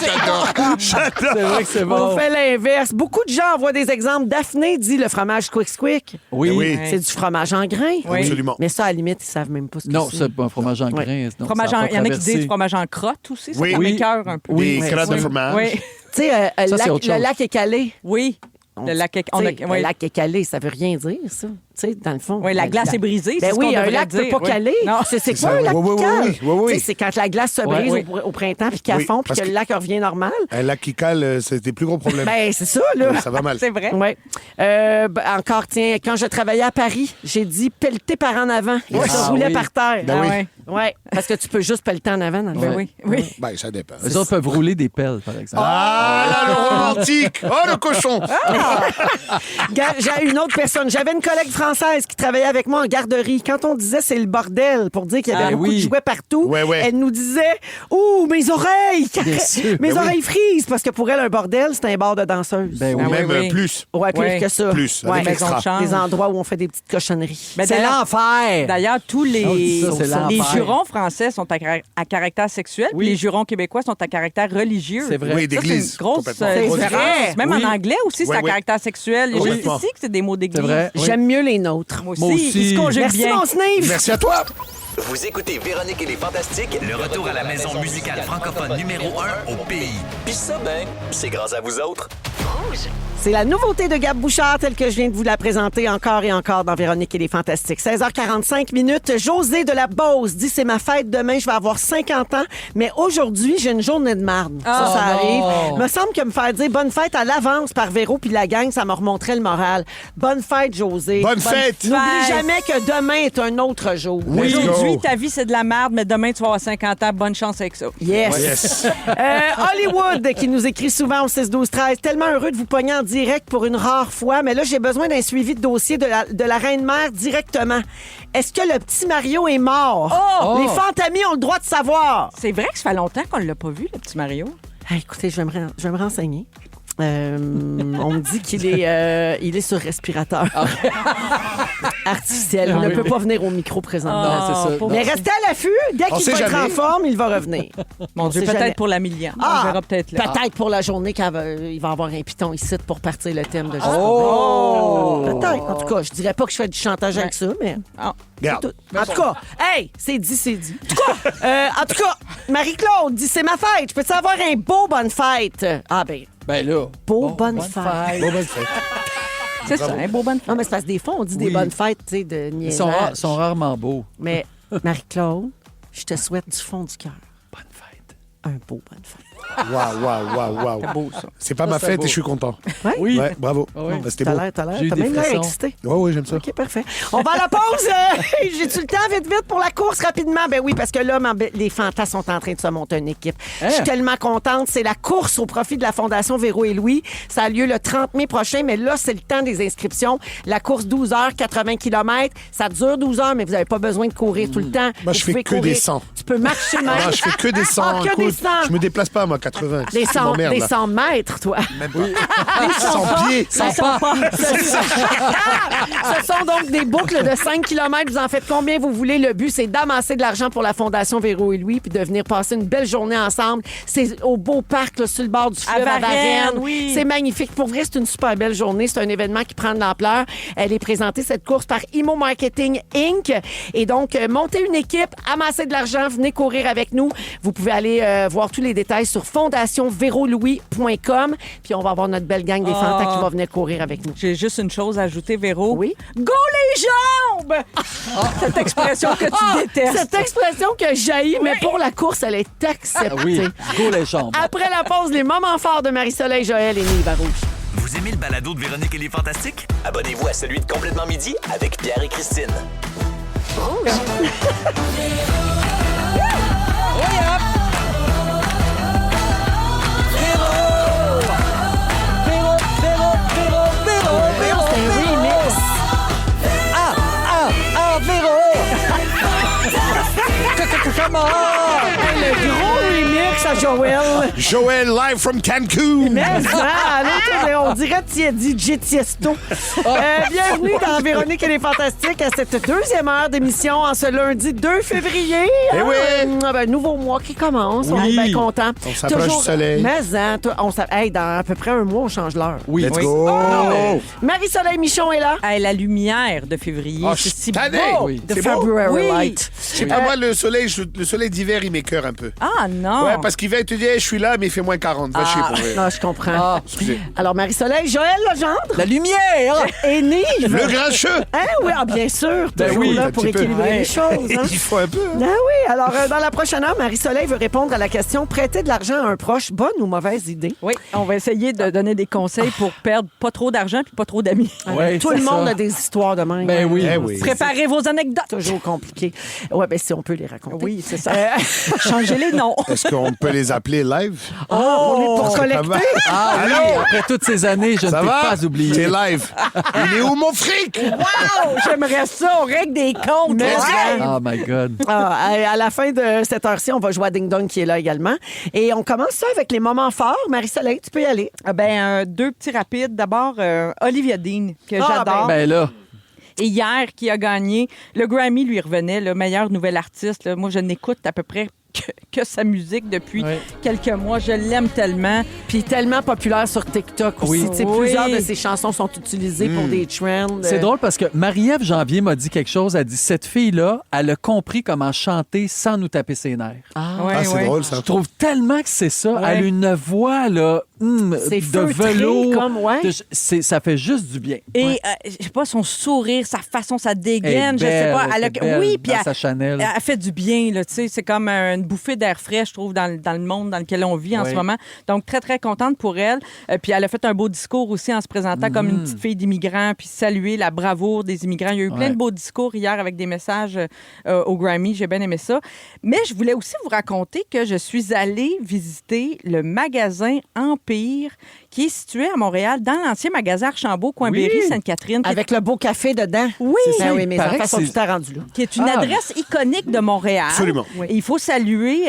C'est vrai que c'est bon. On fait l'inverse. Beaucoup de gens envoient des exemples. Daphné dit le fromage Squick Squick. Oui. Oui. C'est du fromage en grains. Oui. Absolument. Mais ça, à la limite, ils savent même pas ce que Non, c'est. c'est pas un fromage en Ouais. grains. non, Fromage ça a en- pas il y en a qui traversé. disent fromage en crotte aussi. Ça Oui. ça m'écoeure un peu. Des Oui, crottes de oui. fromage. Oui. Tu sais, Ça, c'est autre le chose. lac est calé. Oui. Le lac, on a- Tu sais, oui. Le lac est calé, ça veut rien dire, ça. Tu sais, dans le fond. Oui, la glace Ben, est brisée. Ben c'est ce oui, qu'on un devrait lac dire. peut pas Oui. caler. Non. C'est ça. quoi un lac Oui, oui, qui cale? oui, oui, oui. Tu sais, c'est quand la glace se brise Oui. au printemps puis qu'elle Oui, fond puis parce que le que- lac revient normal. Un lac qui cale, c'est des plus gros problèmes. Ben, c'est ça, là. Ça va mal. C'est vrai. Ouais. Encore, tiens, quand je travaillais à Paris, j'ai dit pelleter par en avant. Et Yes. je Ah roulais oui. par terre. Ben oui. ouais. Ouais, parce que tu peux juste pelleter en avant dans le Ben fond. oui. Oui. Ben, ça dépend. Eux autres peuvent rouler des pelles, par exemple. Ah, là, le romantique! Oh, le cochon! J'ai une autre personne. J'avais une collègue française qui travaillait avec moi en garderie. Quand on disait c'est le bordel pour dire qu'il y avait Ah beaucoup oui. de jouets partout, Ouais, ouais. elle nous disait ouh, mes oreilles! Bien sûr. Mes Ben oui. oreilles frisent parce que pour elle, un bordel, c'est un bar de danseuse. Ben Ou oui. Ah, même oui, oui. plus. Ouais, pire Ouais. que ça. Plus, Ouais. avec Maison de extra. chambre. Des endroits où on fait des petites cochonneries. Ben, C'est d'ailleurs- l'enfer. D'ailleurs, tous les, On dit ça, c'est les l'enfer. jurons français sont à caractère sexuel, puis les jurons québécois sont à caractère religieux. C'est vrai. Oui, Ça, d'église. c'est une grosse Complètement. différence. vrai. Même Oui. en anglais aussi, c'est Oui, à oui. caractère sexuel. Il y a juste Complètement. ici que c'est des mots d'église. C'est vrai. Oui. J'aime mieux les nôtres. Moi aussi. Moi aussi. Ils se conjuguent Merci, bien. mon Snave! Merci à toi! Vous écoutez Véronique et les Fantastiques, le retour à la maison musicale francophone numéro 1 au pays. Puis ça, ben, c'est grâce à vous autres. C'est la nouveauté de Gab Bouchard, telle que je viens de vous la présenter encore et encore dans Véronique et les Fantastiques. 16h45 minutes. José de la Beauce dit c'est ma fête demain, je vais avoir 50 ans, mais aujourd'hui, j'ai une journée de marde. Ça non. arrive. Me semble que me faire dire bonne fête à l'avance par Véro puis la gang, ça me remonterait le moral. Bonne fête, José. Bonne fête! N'oublie Fête. jamais que demain est un autre jour. Let's go. Aujourd'hui, ta vie, c'est de la merde, mais demain, tu vas avoir 50 ans. Bonne chance avec ça. Yes. Yes. Hollywood qui nous écrit souvent au 6-12-13. Tellement heureux de vous pogner en direct pour une rare fois, mais là, j'ai besoin d'un suivi de dossier de la Reine-Mère directement. Est-ce que le petit Mario est mort? Oh! Les Fantamis ont le droit de savoir. C'est vrai que ça fait longtemps qu'on ne l'a pas vu, le petit Mario. Ah, écoutez, je vais me renseigner. On me dit qu'il est, il est sur respirateur. artificielle. Il ne peut pas venir au micro présentement. Non, c'est ça. Mais restez à l'affût. Dès On qu'il sait va être en jamais. forme, il va revenir. Mon Dieu, sait jamais. peut-être pour la millième. On verra peut-être là. Peut-être pour la journée qu'il va avoir un piton ici pour partir le thème de Justin. Peut-être. En tout cas, je dirais pas que je fais du chantage avec ça, mais... Regarde. En tout cas, hey, c'est dit, c'est dit. En tout cas, Marie-Claude dit, c'est ma fête. Je peux-tu avoir un beau bonne fête? Ah ben, Ben là. beau bonne fête. Bon, bonne fête. C'est ça, un beau bonne fête. Non, mais c'est parce que des fois, on dit des bonnes fêtes, tu sais, de Ils niaisage. sont rarement beaux. Mais Marie-Claude, je te souhaite du fond du cœur Bonne fête. un beau bonne fête. Waouh. C'est beau, ça. C'est pas ma c'est fête beau. et je suis content. Oui. Ouais, bravo. oui. Bah, c'était T'as beau. l'air, t'as J'ai eu des même l'air frissons. excité. Ouais, j'aime ça. OK, parfait. On va à la pause. J'ai-tu le temps, vite, pour la course, rapidement? Ben oui, parce que là, les Fantas sont en train de se monter une équipe. Je suis tellement contente. C'est la course au profit de la Fondation Véro et Louis. Ça a lieu le 30 mai prochain, mais là, c'est le temps des inscriptions. La course 12 heures, 80 km. Ça dure 12 heures, mais vous n'avez pas besoin de courir tout le temps. Moi, Vous je fais pouvez que des courir. 100. Tu peux marcher même. Non, je fais que des 100. Ah, que des Écoute, 100. je me déplace pas, moi, 80. Des 100, Merde, des là. 100 mètres, toi. Même pas. 100 pieds. Ce sont donc des boucles de 5 km. Vous en faites combien vous voulez. Le but, c'est d'amasser de l'argent pour la Fondation Véro et Louis puis de venir passer une belle journée ensemble. C'est au beau parc, là, sur le bord du fleuve, à Varennes. Oui. C'est magnifique. Pour vrai, c'est une super belle journée. C'est un événement qui prend de l'ampleur. Elle est présentée, cette course, par Imo Marketing Inc. Et donc, montez une équipe, amassez de l'argent, venez courir avec nous. Vous pouvez aller voir tous les détails sur fondationverolouis.com. Puis on va avoir notre belle gang des Fantas qui va venir courir avec nous. J'ai juste une chose à ajouter, Véro. Oui. Go les jambes! Cette expression que tu détestes. Cette expression que j'haïs, mais pour la course, elle est acceptée. Ah oui, go les jambes. Après la pause, les moments forts de Marie-Soleil, Joël et Nive Rouge. Vous aimez le balado de Véronique et les Fantastiques? Abonnez-vous à celui de Complètement Midi avec Pierre et Christine. C'est un remix. Le gros remix à Joël. Joël, live from Cancun. Mais on dirait DJ Tiesto. Bienvenue dans Véronique et les Fantastiques à cette deuxième heure d'émission en ce lundi 2 février. Eh oui. Nouveau mois qui commence. On est bien contents. On s'approche du soleil. Mais dans à peu près un mois, on change l'heure. Oui. Let's go. Marie-Soleil Michon est là. Hey, la lumière de février, Oh, c'est je si suis tanné. beau. Oui. The C'est beau. February Oui. Light. Je sais pas, moi, le soleil d'hiver, il m'écoeure un peu. Ah non! Ouais, parce qu'il vient te dire, je suis là, mais il fait moins 40. Va chier pour vrai. Non, je comprends. Excusez. Alors, Marie-Soleil, Joël Legendre La lumière! et Nive. Le grincheux. Hein, oui, bien sûr. Ben Toujours oui, là un pour petit peu. équilibrer les choses. Hein? Il faut un peu. Hein. Ben oui. Alors, dans la prochaine heure, Marie-Soleil veut répondre à la question prêter de l'argent à un proche, bonne ou mauvaise idée? Oui, on va essayer de donner des conseils pour perdre pas trop d'argent puis pas trop d'amis. Ouais, Tout le c'est monde ça. a des histoires de même. Ben oui. Eh oui. Préparez vos anecdotes. Toujours compliqué. Ouais, ben si on peut les raconter. Oui, c'est ça. Changez les noms. Est-ce qu'on peut les appeler live? Pour C'est collecter. pas mal. Ah oui, après toutes ces années, je ne Ça t'ai va? pas oublié. C'est live. Il est où mon fric? Wow! J'aimerais ça. On règle des comptes. Mais Ouais. Oh my God. À la fin de cette heure-ci, on va jouer à Ding Dong qui est là également. Et on commence ça avec les moments forts. Marie-Soleil, tu peux y aller. Deux petits rapides. D'abord, Olivia Dean, que Ah, j'adore. Ben là, Et hier, qui a gagné, le Grammy lui revenait, le meilleur nouvel artiste. Là. Moi, je n'écoute à peu près que sa musique depuis quelques mois. Je l'aime tellement. Puis tellement populaire sur TikTok aussi. Oui. Tu sais, Oui. Plusieurs de ses chansons sont utilisées pour des trends. c'est drôle parce que Marie-Ève Janvier m'a dit quelque chose. Elle dit, cette fille-là, elle a compris comment chanter sans nous taper ses nerfs. Ah, c'est drôle, ça. Je trouve tellement que c'est ça. Ouais. Elle a une voix, là, C'est de feutré, velours. comme, ouais. Ça fait juste du bien. Et, je sais pas, son sourire, sa façon, sa dégaine, je sais pas. Elle est belle oui, puis dans sa Chanel. elle fait du bien, là, tu sais. C'est comme une bouffée d'air frais, je trouve, dans le monde dans lequel on vit en Oui. ce moment. Donc, très, très contente pour elle. Puis elle a fait un beau discours aussi en se présentant comme une petite fille d'immigrants, puis saluer la bravoure des immigrants. Il y a eu plein de beaux discours hier avec des messages au Grammy. J'ai bien aimé ça. Mais je voulais aussi vous raconter que je suis allée visiter le magasin Empire, qui est situé à Montréal, dans l'ancien magasin Archambault, Coimbery, Sainte-Catherine. Avec le beau café dedans. Oui. Ben ça, oui, il mes paraît enfants que sont c'est- tout à rendu là. Qui est une adresse iconique de Montréal. Absolument. Et il faut saluer,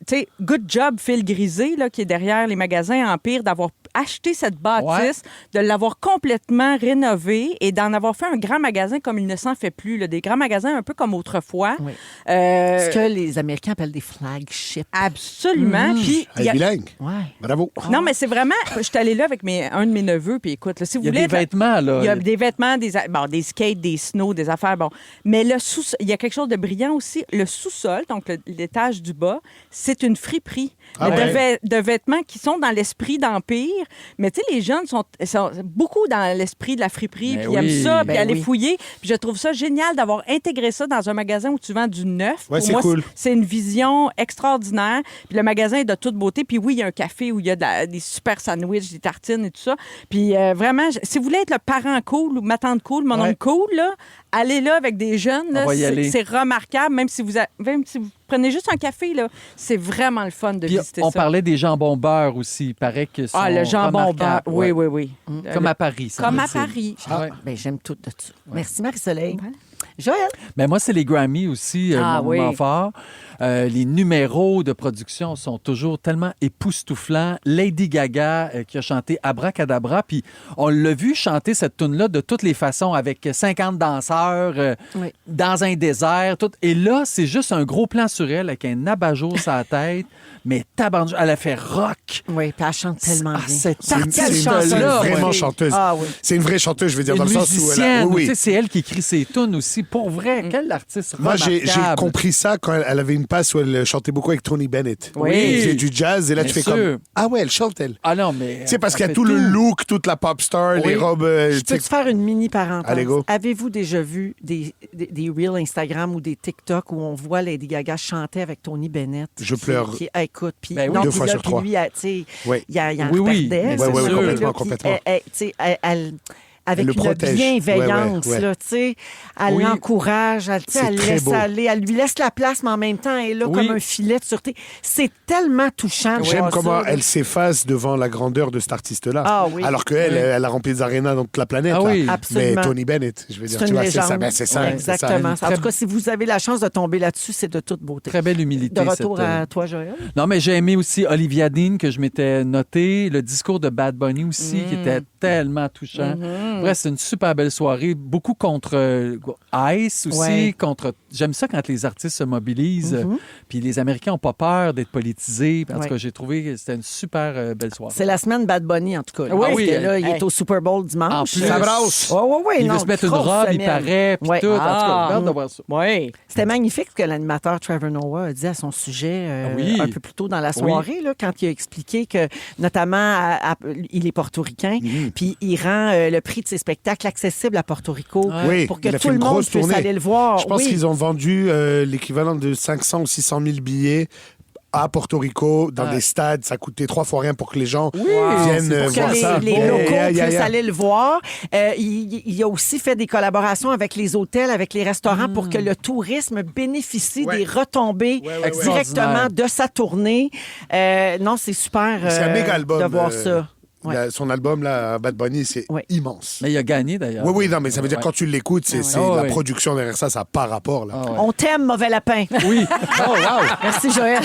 tu sais, Good Job Phil Grisé, là, qui est derrière les magasins Empire, d'avoir acheté cette bâtisse, de l'avoir complètement rénovée et d'en avoir fait un grand magasin comme il ne s'en fait plus. Là, des grands magasins un peu comme autrefois. Oui. Ce que les Américains appellent des flagships. Absolument. Puis, Elle est bilingue. Ouais. Bravo. non, mais c'est vraiment... Je suis allée là avec un de mes neveux, puis écoute, là, si vous Il y a voulez... des vêtements, là. Il y a des vêtements, des skates, des snows, des affaires, bon. Mais il y a quelque chose de brillant aussi. Le sous-sol, donc l'étage du bas, c'est une friperie. Ah Mais de vêtements qui sont dans l'esprit d'Empire. Mais tu sais, les jeunes sont beaucoup dans l'esprit de la friperie, puis ils aiment ça, puis aller fouiller. Puis je trouve ça génial d'avoir intégré ça dans un magasin où tu vends du neuf. Ouais, Pour c'est moi, cool. c'est une vision extraordinaire. Puis le magasin est de toute beauté. Puis oui, il y a un café où il y a des super sandwichs, des tartines et tout ça. Puis vraiment, si vous voulez être le parent cool ou ma tante cool, mon oncle cool, là, allez là avec des jeunes. Là, c'est remarquable, même si vous prenez juste un café, là, c'est vraiment le fun de visiter ça. On parlait des jambons beurre aussi. Il paraît que sont le jambon beurre. remarquables. Oui. Comme à Paris. Comme à Paris. Ben, j'aime tout de ça. Merci, Marie-Soleil. Joël? Mais moi, c'est les Grammy aussi, mon moment fort. Les numéros de production sont toujours tellement époustouflants. Lady Gaga qui a chanté Abracadabra, puis on l'a vu chanter cette tune-là de toutes les façons, avec 50 danseurs dans un désert. Tout. Et là, c'est juste un gros plan sur elle avec un abat-jour sur la tête, mais tabarnouche, elle a fait rock. Oui, puis elle chante tellement bien. Cette artiste-là, vraiment chanteuse. C'est une vraie chanteuse, je veux dire, dans le sens où elle tu sais, c'est elle qui écrit ses tunes aussi. Pour vrai, quelle artiste Moi, remarquable. j'ai compris ça quand elle avait une passe où elle chantait beaucoup avec Tony Bennett. Oui. Elle faisait du jazz, et là, Bien tu fais sûr. comme... Ah ouais, elle chante, elle. Ah non, mais... Tu sais, parce qu'il y a tout le look, toute la pop star, les robes... Je peux te faire une mini parenthèse. Allez, go. Avez-vous déjà vu des Reels Instagram ou des TikTok où on voit Lady Gaga chanter avec Tony Bennett? Je pleure. Écoute, puis... Ben oui. 2 fois sur 3. Lui, tu sais, Oui. il en Oui. perdait. Oui, c'est oui, sûr. complètement. Puis, tu sais, elle avec Elle le une protège. bienveillance, Ouais. là, tu sais. Elle Oui. l'encourage, elle C'est très laisse beau. aller, elle lui laisse la place, mais en même temps, elle est là Oui. comme un filet de sûreté. C'est tellement touchant de J'aime voir comment ça, là. elle s'efface devant la grandeur de cet artiste-là. Ah oui. Alors qu'elle, elle a rempli des arénas dans toute la planète. Ah là. oui. Mais Absolument. Tony Bennett, je veux dire, C'est tu une vois, c'est ça. légende. Ben, c'est ça. Ouais, c'est ça. exactement. En Très- tout cas, si vous avez la chance de tomber là-dessus, c'est de toute beauté. Très belle humilité. De retour cette, à toi, Joël. Non, mais j'ai aimé aussi Olivia Dean, que je m'étais noté. Le discours de Bad Bunny aussi, qui était tellement touchant. Bref, c'est une super belle soirée. Beaucoup contre ICE aussi. Ouais. J'aime ça quand les artistes se mobilisent. Puis les Américains n'ont pas peur d'être politisés. En tout cas, j'ai trouvé que c'était une super belle soirée. C'est la semaine Bad Bunny, en tout cas. Oui. Parce que là, il Hey. est au Super Bowl dimanche. En plus. Ça brasse. Oui. Il veut se mettre une robe, il paraît, puis tout. En tout cas, j'ai hâte de voir ça. Oui. C'était magnifique ce que l'animateur Trevor Noah a dit à son sujet Oui. un peu plus tôt dans la soirée, là, quand il a expliqué que, notamment, il est portoricain, puis il rend le prix de ses spectacles accessible à Porto Rico Oui, pour que il a tout fait le une monde grosse puisse tournée. aller le voir. Je pense Oui. qu'ils ont vendu l'équivalent de 500 ou 600 000 billets à Porto Rico, dans des stades. Ça coûtait 3 fois rien pour que les gens viennent Pour voir que ça. les locaux puissent Yeah. aller le voir. Il a aussi fait des collaborations avec les hôtels, avec les restaurants pour que le tourisme bénéficie des retombées directement Extraordinaire. de sa tournée. Non, c'est super C'est un méga album. de voir ça. Son album, là, Bad Bunny, c'est immense. Mais il a gagné, d'ailleurs. Oui, non, mais ça veut dire quand tu l'écoutes, c'est la production derrière ça, ça n'a pas rapport. Là. On t'aime, mauvais lapin. Oui. Oh, wow! Merci, Joël.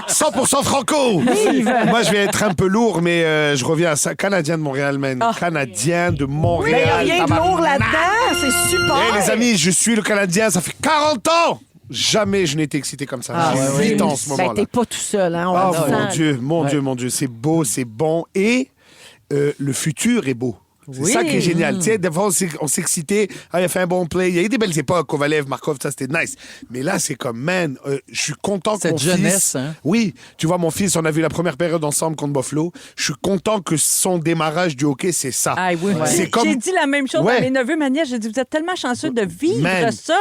100% franco! Moi, je vais être un peu lourd, mais je reviens à ça. Canadien de Montréal, man. Canadien de Montréal. Il n'y a rien de lourd là-dedans. C'est super. Hey, les amis, je suis le Canadien, ça fait 40 ans! Jamais je n'ai été excité comme ça. J'ai 8 ans en ce moment-là. T'es pas tout seul, hein? Oh mon Dieu, c'est beau, c'est bon. Et le futur est beau. C'est ça qui est génial. Tu sais, des fois, on s'excitait. Ah, il a fait un bon play. Il y a eu des belles époques. Kovalev, Markov, ça, c'était nice. Mais là, c'est comme, man, je suis content que mon fils... Cette jeunesse, hein? Oui. Tu vois, mon fils, on a vu la première période ensemble contre Buffalo. Je suis content que son démarrage du hockey, c'est ça. Ah, oui. C'est comme... J'ai dit la même chose à mes neveux, ma nièce. J'ai dit, vous êtes tellement chanceux de vivre ça.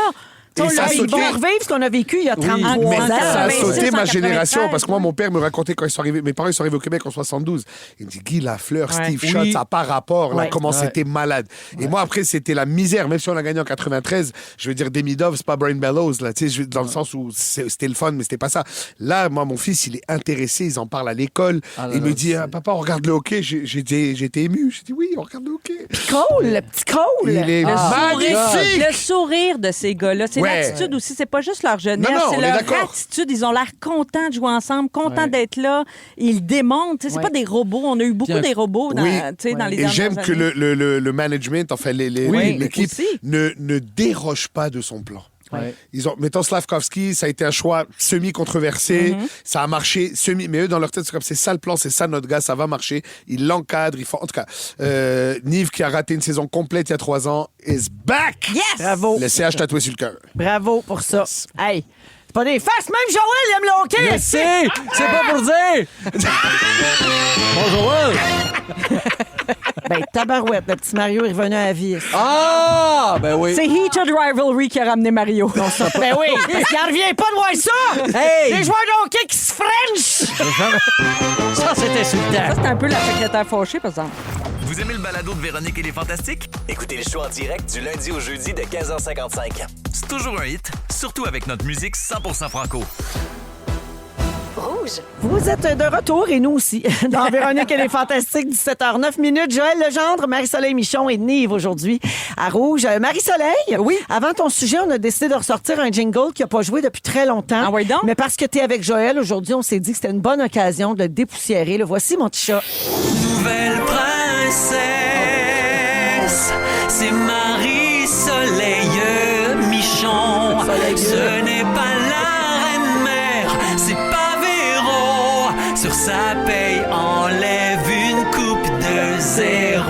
Et ça a Ils sauté. vont revivre ce qu'on a vécu il y a 33 mais ans. ça a 86, sauté ma 93, génération parce que moi, mon père me racontait quand ils sont arrivés, mes parents ils sont arrivés au Québec en 72. Il me dit Guy Lafleur, Steve Schott, ça n'a pas rapport, là, comment c'était malade. Et moi, après, c'était la misère. Même si on a gagné en 93, je veux dire, Demidov, c'est pas Brian Bellows, là, tu sais, dans le sens où c'était le fun, mais c'était pas ça. Là, moi, mon fils, il est intéressé, ils en parlent à l'école. Il me dit Papa, on regarde le hockey. J'étais ému. J'ai dit oui, on regarde le hockey. Cole, le petit Cole. Il est magnifique. Le sourire de ces gars-là, c'est Ouais. l'attitude aussi. C'est pas juste leur jeunesse, Non, c'est on est leur d'accord. attitude. Ils ont l'air contents de jouer ensemble, contents d'être là. Ils démontent. Tu sais, c'est pas des robots. On a eu beaucoup des robots dans, Oui. tu sais, dans les Et dernières j'aime que années. le management, enfin l'équipe, aussi. ne déroge pas de son plan. Ouais. Ils ont, mettons Slavkovski, ça a été un choix semi-controversé, ça a marché mais eux dans leur tête c'est comme c'est ça le plan, c'est ça notre gars, ça va marcher. Ils l'encadrent, ils font. En tout cas, Nive qui a raté une saison complète il y a 3 ans is back. Yes! Bravo. Le CH tatoué sur le cœur. Bravo pour ça. Hey, c'est pas des faces, même Joël aime le hockey. Je sais! C'est pas pour dire! Bonjour, Will! Ben, tabarouette, le petit Mario est revenu à la vie. Ah! Ben oui. C'est Heated Rivalry qui a ramené Mario. Ben oui, parce qu'il revient pas de voir ça. Hey! Les joueurs de hockey qui se french. Ça, c'était Ça, insultant. c'est un peu la secrétaire fauchée, par exemple. Vous aimez le balado de Véronique et les Fantastiques? Écoutez le show en direct du lundi au jeudi de 15h55. C'est toujours un hit, surtout avec notre musique 100% franco. Rouge. Vous êtes de retour et nous aussi. Dans Véronique et les Fantastiques, 17h09 minutes. Joël Legendre, Marie-Soleil Michon et Nive aujourd'hui à Rouge. Marie-Soleil, oui. Avant ton sujet, on a décidé de ressortir un jingle qui n'a pas joué depuis très longtemps. Ah oui donc? Mais parce que tu es avec Joël aujourd'hui, on s'est dit que c'était une bonne occasion de le dépoussiérer. Le voici, mon petit chat. Nouvelle princesse, c'est Marie-Soleil Michon. Ce n'est pas la reine-mère, c'est pas Véro. Sur sa paye, enlève une coupe de 0.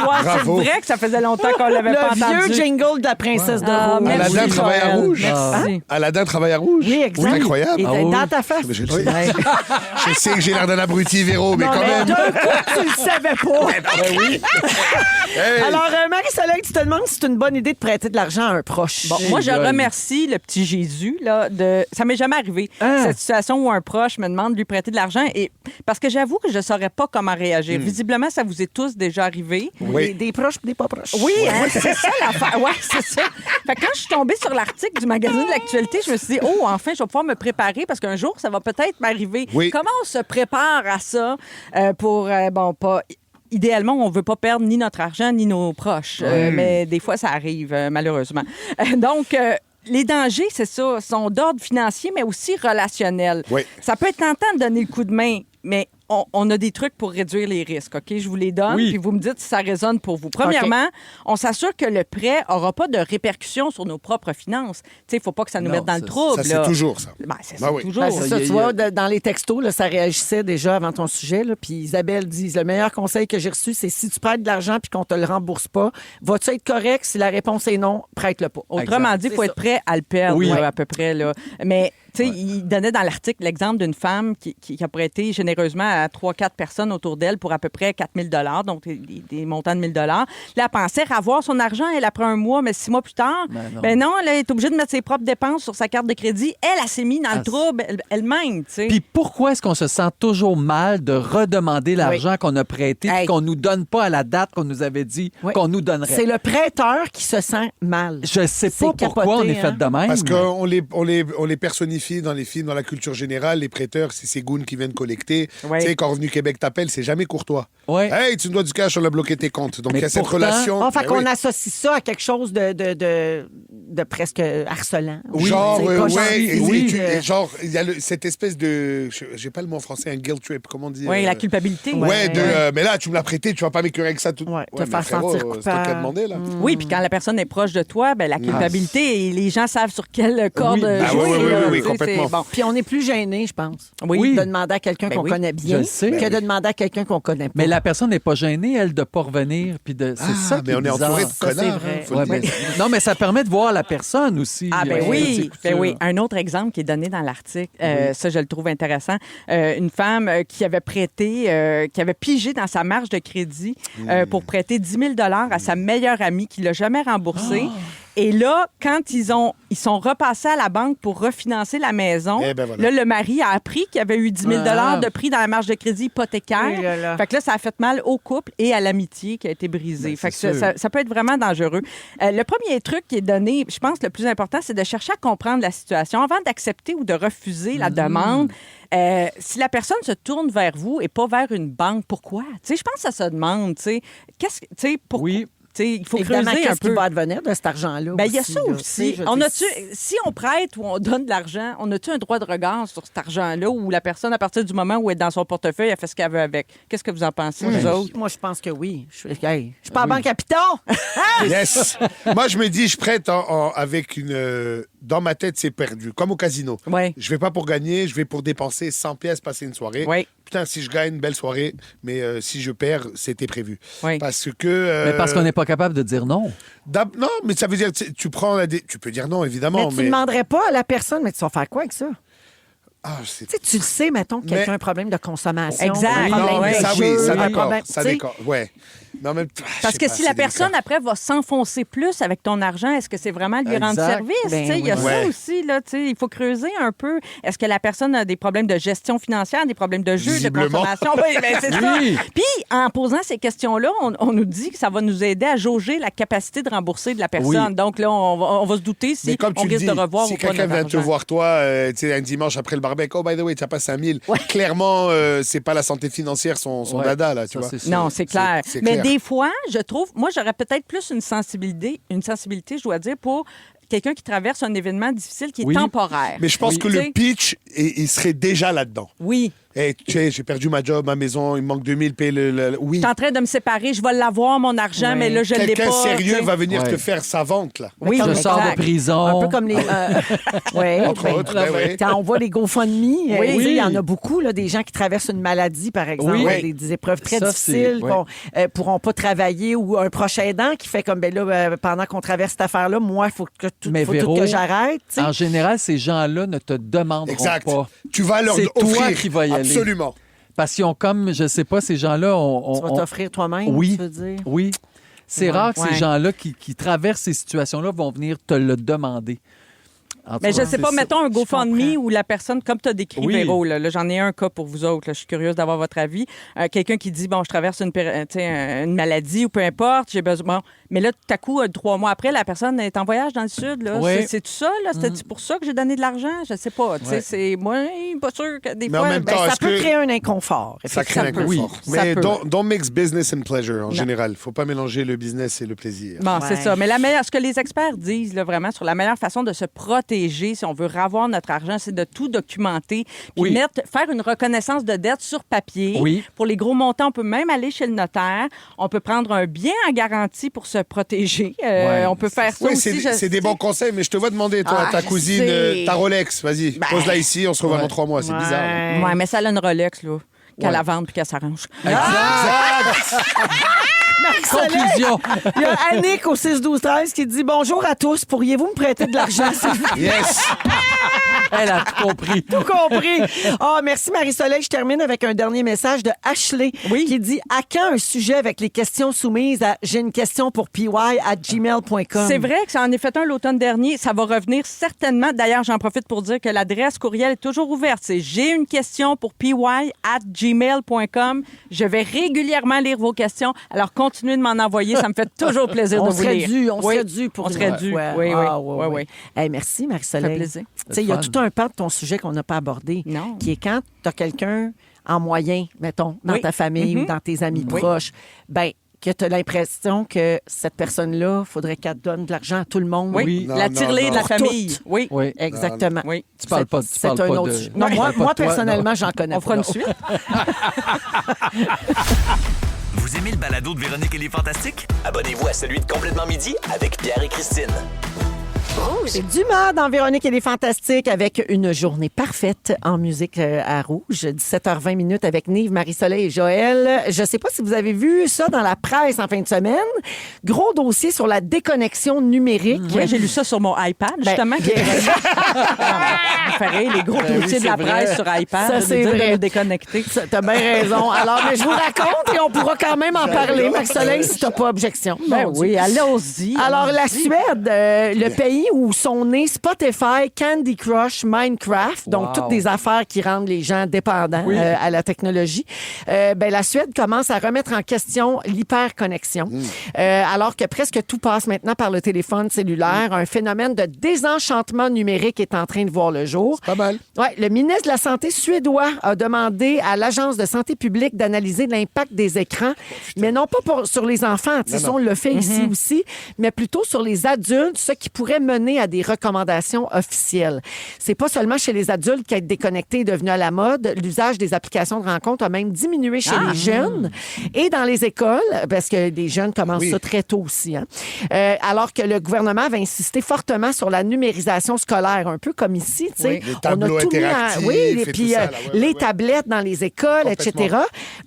Ouais, c'est Bravo. vrai que ça faisait longtemps qu'on l'avait pas Le entendu. vieux jingle de la princesse de Ah, Rouge. merci, Aladdin travaille à Joël. rouge. Merci. Aladdin travaille à rouge. Oui, exact. C'est incroyable. Et Ah oui. dans ta face. Mais je le sais. Je sais que j'ai l'air d'un abruti, Véro, mais Non, quand mais même. d'un coup, tu le savais pas. oui. Hey. Alors, Marie-Soleil, tu te demandes si c'est une bonne idée de prêter de l'argent à un proche. Bon, moi, je Gueule. remercie le petit Jésus. Là, ça m'est jamais arrivé, Ah. cette situation où un proche me demande de lui prêter de l'argent. Et parce que j'avoue que je ne saurais pas comment réagir. Visiblement, ça vous est tous déjà arrivé. Oui. Des proches et des pas proches. Oui, hein, c'est ça l'affaire. Ouais, c'est ça. Fait que quand je suis tombée sur l'article du magazine de l'actualité, je me suis dit, oh, enfin, je vais pouvoir me préparer parce qu'un jour, ça va peut-être m'arriver. Oui. Comment on se prépare à ça pour, bon, pas. Idéalement, on ne veut pas perdre ni notre argent ni nos proches. Mais des fois, ça arrive, malheureusement. Donc, les dangers, c'est ça, sont d'ordre financier, mais aussi relationnel. Oui. Ça peut être tentant de donner le coup de main, mais on a des trucs pour réduire les risques, OK? Je vous les donne, Oui. puis vous me dites si ça résonne pour vous. Premièrement, on s'assure que le prêt n'aura pas de répercussions sur nos propres finances. Tu sais, il ne faut pas que ça nous Non, mette dans le ça, trouble. Ça, c'est là. toujours ça. Ben, c'est Ben ça, oui. toujours. Ben, c'est ça, Il y a- tu vois, dans les textos, là, ça réagissait déjà avant ton sujet. Là, puis Isabelle dit, le meilleur conseil que j'ai reçu, c'est si tu prêtes de l'argent puis qu'on te le rembourse pas, vas-tu être correct? Si la réponse est non, prête-le pas. Autrement dit, il faut C'est être prêt à le perdre, Oui. là, à peu près. Là. Mais, tu sais, il donnait dans l'article l'exemple d'une femme qui a prêté généreusement à 3-4 personnes autour d'elle pour à peu près 4 000 $, donc des montants de 1 000 $. Là, elle pensait avoir son argent, elle, après un mois, mais 6 mois plus tard, ben non, elle est obligée de mettre ses propres dépenses sur sa carte de crédit. Elle s'est mise dans le trouble elle-même, tu sais. Puis pourquoi est-ce qu'on se sent toujours mal de redemander l'argent qu'on a prêté Hey. et qu'on nous donne pas à la date qu'on nous avait dit Oui. qu'on nous donnerait? C'est le prêteur qui se sent mal. Je sais C'est pas pourquoi capoté, on est fait hein? de même. Parce qu'on les personnifie dans les films, dans la culture générale. Les prêteurs, c'est ces goons qui viennent collecter. Ouais. Tu sais, quand Revenu Québec t'appelle, c'est jamais courtois. Ouais. Hey, tu me dois du cash, on a bloqué tes comptes. Donc, Mais il y a cette pourtant- relation. Ah, fait Ben qu'on oui. associe ça à quelque chose de presque harcelant. Genre, C'est pas ouais, gentil, et genre, il y a cette espèce de. J'ai pas le mot en français, un guilt trip, comment on dit? Oui, la culpabilité. Ouais, mais là, tu me l'as prêté, tu vas pas m'écœurer avec ça tout. Ouais, te mais faire frérot, sentir c'est toi coupable. qui as demandé, là. Oui, puis quand la personne est proche de toi, ben, la culpabilité, et les gens savent sur quelle corde Ah jouer. oui, là, oui, tu sais, complètement. c'est bon. Puis on est plus gêné, je pense. Oui. De demander à quelqu'un Ben qu'on oui. connaît bien Je le sais. que de demander à quelqu'un qu'on connaît pas. Mais la personne n'est pas gênée, elle, de pas revenir. Puis de... C'est ça qui mais on est bizarre. entouré de Ça, c'est connards. vrai. hein, faut Ouais, le mais- dire. non, mais ça permet de voir la personne aussi. Ah, ben Ouais, oui, c'est ben ça. oui. Un autre exemple qui est donné dans l'article, ça, je le trouve intéressant. Une femme qui avait prêté, qui avait pigé dans sa marge de crédit pour prêter 10 000 $ à sa meilleure amie qui ne l'a jamais remboursé. Et là, quand ils sont repassés à la banque pour refinancer la maison, Eh ben voilà. là, le mari a appris qu'il y avait eu 10 000 $ de prix dans la marge de crédit hypothécaire. Oui, là, là. Fait que là, ça a fait mal au couple et à l'amitié qui a été brisée. Ben, fait que c'est ça peut être vraiment dangereux. Le premier truc qui est donné, je pense le plus important, c'est de chercher à comprendre la situation avant d'accepter ou de refuser la demande. Si la personne se tourne vers vous et pas vers une banque, pourquoi? Tu sais, je pense que ça se demande. Tu sais, qu'est-ce que, tu sais, pourquoi? Oui. Tu sais, il faut Évidemment, creuser un qu'est-ce qui peu. va advenir de cet argent-là? Ben, il y a aussi, ça là, tu aussi. sais, je veux On dire, a-tu, si on prête ou on donne de l'argent, on a-tu un droit de regard sur cet argent-là où la personne, à partir du moment où elle est dans son portefeuille, elle fait ce qu'elle veut avec? Qu'est-ce que vous en pensez, vous autres? Moi, je pense que oui. Je suis pas à Banque Capital. Yes. Moi, je me dis, je prête avec une. Dans ma tête, c'est perdu. Comme au casino. Ouais. Je vais pas pour gagner, je vais pour dépenser 100 pièces, passer une soirée. Ouais. Putain, si je gagne, belle soirée. Mais si je perds, c'était prévu. Ouais. Parce que. Mais parce qu'on n'est pas capable de dire non. Non, mais ça veut dire, tu prends tu peux dire non, évidemment. Mais tu ne demanderais pas à la personne, mais tu vas faire quoi avec ça? Ah, c'est... Tu sais, tu le sais, mettons, que quelqu'un a un problème de consommation. Exact. Un problème Non, mais de ça, jeu, oui, ça un d'accord. problème- Ça tu sais, d'accord. Ouais. Mais en même temps, je Parce sais que pas, si c'est la personne, délicat. après, va s'enfoncer plus avec ton argent, est-ce que c'est vraiment lui rendre Exact. service? Ben Tu sais, il y a oui. ça Ouais. aussi. Là, tu sais, il faut creuser un peu. Est-ce que la personne a des problèmes de gestion financière, des problèmes de jeu, de Visiblement. consommation? Oui, ben, c'est ça. Oui. Puis, en posant ces questions-là, on nous dit que ça va nous aider à jauger la capacité de rembourser de la personne. Oui. Donc là, on va se douter si Mais comme on tu le risque dis, de revoir si ou pas quelqu'un notre vient te argent. voir, toi, tu sais, un dimanche après le barbecue, oh, by the way, tu n'as pas 5 000. Clairement, c'est pas la santé financière, son Ouais, dada, là, tu ça, vois. c'est sûr. Non, c'est clair. c'est Mais clair. des fois, je trouve, moi, j'aurais peut-être plus une sensibilité, je dois dire, pour quelqu'un qui traverse un événement difficile qui est Oui. temporaire. Mais je pense que Tu le sais, pitch, il serait déjà là-dedans. Oui. Hey, tu sais, j'ai perdu ma job, ma maison, il me manque 2000, paye oui. Je suis en train de me séparer, je vais l'avoir, mon argent, mais là, je ne l'ai pas. Quelqu'un sérieux tu sais. va venir Ouais. te faire sa vente, là. Oui, Je sors de exact. prison. Un peu comme les. Ouais, Entre autres, ben oui. Quand on voit les GoFundMe, Oui. tu sais, il y en a beaucoup, là, des gens qui traversent une maladie, par exemple, Oui. des épreuves très Ça, difficiles, c'est- pourront pas travailler, ou un proche aidant qui fait comme, ben là, pendant qu'on traverse cette affaire-là, moi, il faut Mais tout Véro, que j'arrête. tu sais. En général, ces gens-là ne te demanderont Exact. pas. Tu vas leur C'est offrir. toi qui vas y aller. Absolument. Parce qu'ils ont comme, je sais pas, ces gens-là... Tu vas t'offrir toi-même, Oui. tu veux dire? Oui. C'est rare que Ouais. ces gens-là qui traversent ces situations-là vont venir te le demander. En tout Mais je cas, sais c'est pas, ça. mettons un GoFundMe comprends. où la personne, comme tu as décrit, Oui. Véro, là, j'en ai un cas pour vous autres, là, je suis curieuse d'avoir votre avis. Quelqu'un qui dit, bon, je traverse une maladie ou peu importe, j'ai besoin. Bon, mais là, tout à coup, 3 mois après, la personne est en voyage dans le sud. Là. Oui. C'est tout ça? Là? C'était pour ça que j'ai donné de l'argent? Je sais pas. Tu sais, Ouais. c'est moi, pas sûr que des Mais en fois. même ben, temps, Ça est-ce peut que- créer un inconfort. Ça crée un effectivement. inconfort. Oui, ça Mais peut. don't mix business and pleasure, en général. Faut pas mélanger le business et le plaisir. Bon, c'est Ouais. ça. Mais ce que les experts disent là, vraiment sur la meilleure façon de se protéger si on veut ravoir notre argent, c'est de tout documenter, puis Oui. faire une reconnaissance de dette sur papier. Oui. Pour les gros montants, on peut même aller chez le notaire. On peut prendre un bien en garantie pour se protéger. Ouais. On peut faire ça Oui, aussi. c'est des bons conseils, mais je te vois demander, toi, à ta je cousine, sais. ta Rolex. Vas-y, pose-la ici, on se revoit dans 3 mois. C'est bizarre. là. Ouais, mais ça a une Rolex, là. Qu'elle Ouais. la vende puis qu'elle s'arrange. Conclusion. Il y a Annick au 6-12-13 qui dit « Bonjour à tous, pourriez-vous me prêter de l'argent? » s'il vous plaît? Yes! Elle a tout compris. Tout compris. Ah, merci Marie-Soleil. Je termine avec un dernier message de Ashley qui dit « À quand un sujet avec les questions soumises à j'ai une question pour py@gmail.com? » C'est vrai que ça en est fait un l'automne dernier. Ça va revenir certainement. D'ailleurs, j'en profite pour dire que l'adresse courriel est toujours ouverte. C'est j'ai une question pour py@gmail.com. Je vais régulièrement lire vos questions. Alors, continuez de m'en envoyer. Ça me fait toujours plaisir On de vous serait lire. dû, on Oui. serait dû pour On serait une dû. fois. Oui, Ah, oui. Oui. Hey, merci Marie-Soleil. Ça fait plaisir. Tu sais, il y a fun. tout un pan de ton sujet qu'on n'a pas abordé, Non. qui est quand tu as quelqu'un en moyen, mettons, dans Oui. ta famille ou dans tes amis Oui. proches, ben que tu as l'impression que cette personne-là, il faudrait qu'elle donne de l'argent à tout le monde. Oui. Non, La non, tirelire non. de la Pour famille. toutes. Oui. Oui. Exactement. Oui. Tu parles pas, C'est un pas autre de... sujet. Non, tu moi, parles pas moi de toi, personnellement, non. j'en connais On fera pas. une suite. Vous aimez le balado de Véronique et les Fantastiques? Abonnez-vous à celui de Complètement Midi avec Pierre et Christine. C'est Dumas dans Véronique et les Fantastiques avec une journée parfaite en musique à Rouge. 17h20 minutes avec Nive, Marie-Soleil et Joël. Je ne sais pas si vous avez vu ça dans la presse en fin de semaine. Gros dossier sur la déconnexion numérique. Oui, j'ai lu ça sur mon iPad, justement. Ben, Les gros Ben oui, dossiers de la c'est presse vrai. sur iPad. Ça, de c'est dire vrai. de nous déconnecter. T'as bien raison. Alors, mais je vous raconte et on pourra quand même en parler, Marie-Soleil, si t'as pas objection. Ben Mon Dieu. oui, allons-y. Alors, la allons-y. Suède, le pays pays où sont nés Spotify, Candy Crush, Minecraft, donc Wow. toutes des affaires qui rendent les gens dépendants à la technologie. La Suède commence à remettre en question l'hyperconnexion, alors que presque tout passe maintenant par le téléphone cellulaire. Un phénomène de désenchantement numérique est en train de voir le jour. Pas mal. Ouais, le ministre de la Santé suédois a demandé à l'Agence de santé publique d'analyser l'impact des écrans, mais non pas sur les enfants, tu sais, ça, on le fait ici aussi, mais plutôt sur les adultes, ce qui pourrait mener à des recommandations officielles. C'est pas seulement chez les adultes qu'être déconnecté est devenu à la mode. L'usage des applications de rencontres a même diminué chez les jeunes et dans les écoles, parce que les jeunes commencent ça très tôt aussi. Hein. Alors que le gouvernement va insister fortement sur la numérisation scolaire, un peu comme ici. Tu sais, Les tableaux interactifs et et puis tout ça, là, les tablettes dans les écoles, etc.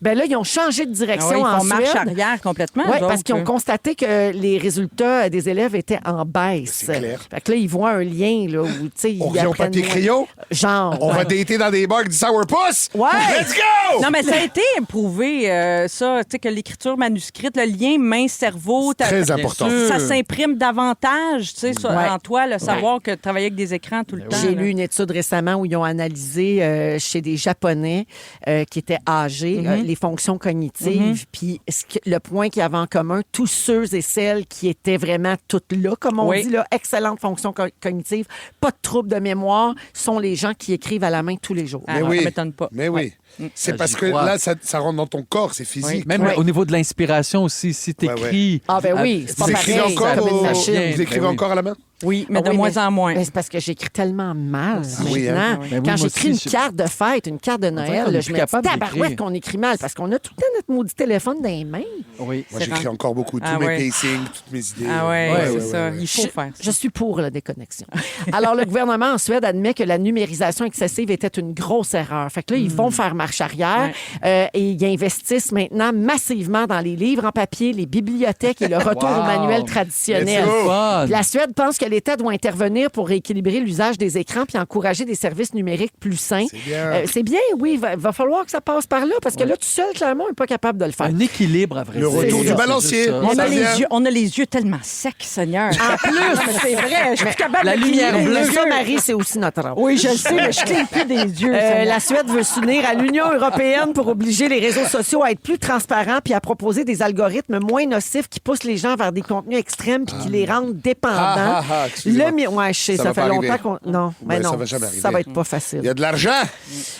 Ben là, ils ont changé de direction Ils en font marche Suède. arrière complètement. Oui, eux parce autres. qu'ils ont constaté que les résultats des élèves étaient en baisse. C'est clair. Fait que là, ils voient un lien là, où, tu sais, On ils revient au apprennent papier moins. crayon. Genre. On va dater dans des bars du Sourpuss. Ouais. Let's go! Non, mais ça a été prouvé, ça, tu sais, que l'écriture manuscrite, le lien main-cerveau, très important. ça s'imprime davantage, tu sais, Ouais. en toi, le savoir que de travailler avec des écrans tout le temps. J'ai là. lu une étude récemment où ils ont analysé chez des Japonais qui étaient âgés les fonctions cognitives. Puis le point qu'il y avait en commun, tous ceux et celles qui étaient vraiment toutes là, comme on dit, là, excellentes fonctions cognitives, pas de troubles de mémoire, sont les gens qui écrivent à la main tous les jours. Ah, Mais ça oui. m'étonne pas. Mais oui. C'est Ah, parce j'y que crois. là, ça rentre dans ton corps, c'est physique. Même au niveau de l'inspiration aussi, si tu écris. Ah, ben oui, c'est pas Vous pareil, écrivez encore, comme une machine. vous écrivez encore à la main? Oui, mais Ah de oui, moins en moins. Mais c'est parce que j'écris tellement mal oui, hein? maintenant. Ben oui, Quand moi j'écris aussi, une carte de fête, une carte de dirait Noël, qu'on est là, plus je me dis capable tabarouette d'écrire. qu'on écrit mal parce qu'on a tout le temps notre maudit téléphone dans les mains. Oui. Moi, j'écris encore beaucoup. Tous Ah mes ouais. pacings, toutes mes idées. Ah ouais, Ouais, c'est ouais, ça. ouais. Il faut faire ça. Je suis pour la déconnexion. Alors, le gouvernement en Suède admet que la numérisation excessive était une grosse erreur. Fait que là, ils vont faire marche arrière et ils investissent maintenant massivement dans les livres en papier, les bibliothèques et le retour Wow. au manuel traditionnel. C'est fun. La Suède pense que l'État doit intervenir pour rééquilibrer l'usage des écrans puis encourager des services numériques plus sains. C'est bien. C'est bien, oui. Il va falloir que ça passe par là parce que là, tout seul, clairement, on n'est pas capable de le faire. Un équilibre, à vrai Le dire. retour C'est du ça. balancier. C'est ça. On Ça a, vient. on a les yeux tellement secs, Seigneur. En plus, c'est vrai. Je suis plus capable La de lumière cligner bleue. les Mais ça, yeux. Marie, c'est aussi notre rôle. Oui, je le sais, mais je cligne plus des yeux. Seigneur. La Suède veut s'unir à l'Union européenne pour obliger les réseaux sociaux à être plus transparents puis à proposer des algorithmes moins nocifs qui poussent les gens vers des contenus extrêmes puis qui les rendent dépendants. Excusez-moi. Ouais, je sais, Ça ça va fait pas longtemps arriver. qu'on... Non, mais Ouais, non, ça va jamais arriver. ça va être pas facile. Il y a de l'argent.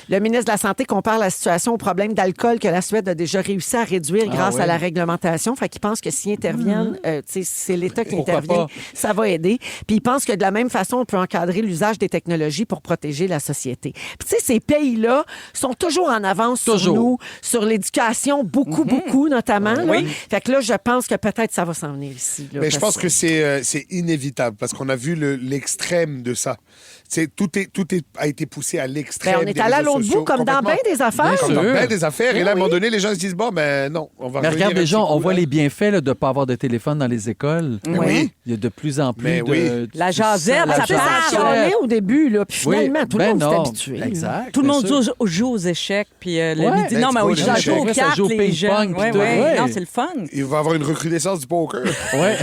Le ministre de la Santé compare la situation au problème d'alcool que la Suède a déjà réussi à réduire grâce à la réglementation. Fait qu'il pense que s'ils interviennent, tu sais, c'est l'État qui Pourquoi intervient, pas? ça va aider. Puis il pense que de la même façon, on peut encadrer l'usage des technologies pour protéger la société. Puis tu sais, ces pays-là sont toujours en avance sur Toujours. nous, sur l'éducation, beaucoup notamment. Là. Oui. Fait que là, je pense que peut-être ça va s'en venir ici. là, Mais je parce pense que c'est inévitable parce qu'on a vu l'extrême de ça. A été poussé à l'extrême. Ben, on est des allé à réseaux l'autre sociaux, bout, comme dans bien complètement. des affaires. Comme dans sûr. bien des affaires. Et là, à un moment oui. donné, les gens se disent bon, ben non, on va Mais revenir regarde un déjà, petit on coup, voit là. les bienfaits là, de ne pas avoir de téléphone dans les écoles. Oui. Il y a de plus en plus Mais de... oui. La jasette, La ça Tu sais, ça a jasette. chialé au début, là, puis Oui. finalement, tout le Ben monde s'est non. habitué. Exact. Tout le bien monde sûr. joue aux échecs, puis Ouais. il dit Ben, non, tu mais vois, oui, les ça échecs. joue aux Ça cartes, joue au les ping-pong, jeunes. puis Ouais, tout. Ouais. Non, c'est le fun. Il va y avoir une recrudescence du poker. Ouais.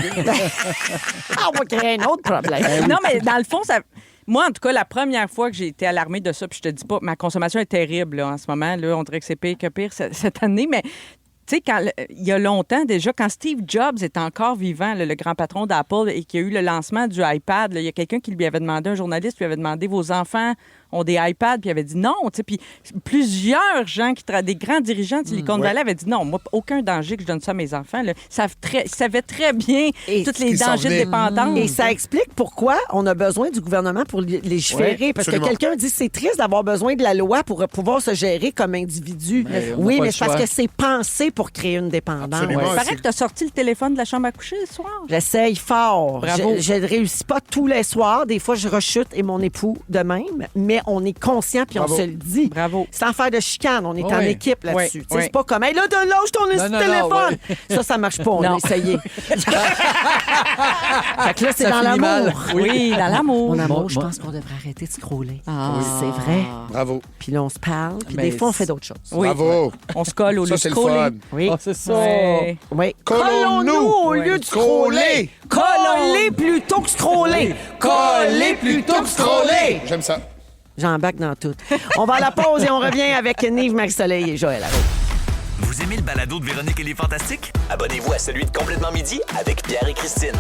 Ah, on va créer un autre problème. Non, mais dans le fond, ça. Moi, en tout cas, la première fois que j'ai été alarmée de ça, puis je te dis pas, ma consommation est terrible là, en ce moment. Là, on dirait que c'est pire que pire cette année, mais tu sais, il y a longtemps déjà, quand Steve Jobs est encore vivant, le grand patron d'Apple, et qu'il y a eu le lancement du iPad, il y a quelqu'un qui lui avait demandé, un journaliste lui avait demandé, vos enfants ont des iPads, puis il avait dit non. Tu sais, puis plusieurs gens, des grands dirigeants de Silicon Valley avaient dit non, moi, aucun danger que je donne ça à mes enfants. Là. Ils savaient très bien Et tous ce les qui s'en dangers de venait. dépendance. Et ça explique pourquoi on a besoin du gouvernement pour légiférer. Ouais, parce absolument. que quelqu'un dit c'est triste d'avoir besoin de la loi pour pouvoir se gérer comme individu. Mais on n'a Oui, pas mais le c'est parce choix. que c'est pensé pour créer une dépendance. Absolument. Il paraît c'est- que tu as sorti le téléphone de la chambre à coucher ce soir. J'essaye fort. Bravo. Je ne réussis pas tous les soirs. Des fois, je rechute et mon époux de même. Mais on est conscient puis on Bravo. se le dit. Bravo. Sans faire de chicane. On est Oh en oui. équipe là-dessus. Oui, Tu sais, oui. C'est pas comme, hey, là, lâche ton Non, non, téléphone. non, Ça marche pas. On Non. a essayé. Fait que là, c'est Ça dans finit mal. l'amour. Oui, dans l'amour. Mon amour, Moi- je pense qu'on devrait arrêter de scroller. Ah. C'est vrai. Bravo. Puis là, on se parle. Puis Mais des fois, on fait d'autres choses. Oui. Bravo. On se colle au lieu Ça, de c'est le scroller. fun. Oui. Ah, c'est ça. Ouais. Oui. Collons-nous au lieu de scroller. Collez. Coller plutôt que scroller. Coller plutôt que scroller. J'aime ça. J'embarque dans tout. On va à la pause et on revient avec Nive, Marie-Soleil et Joël. Vous aimez le balado de Véronique et les Fantastiques? Abonnez-vous à celui de Complètement Midi avec Pierre et Christine.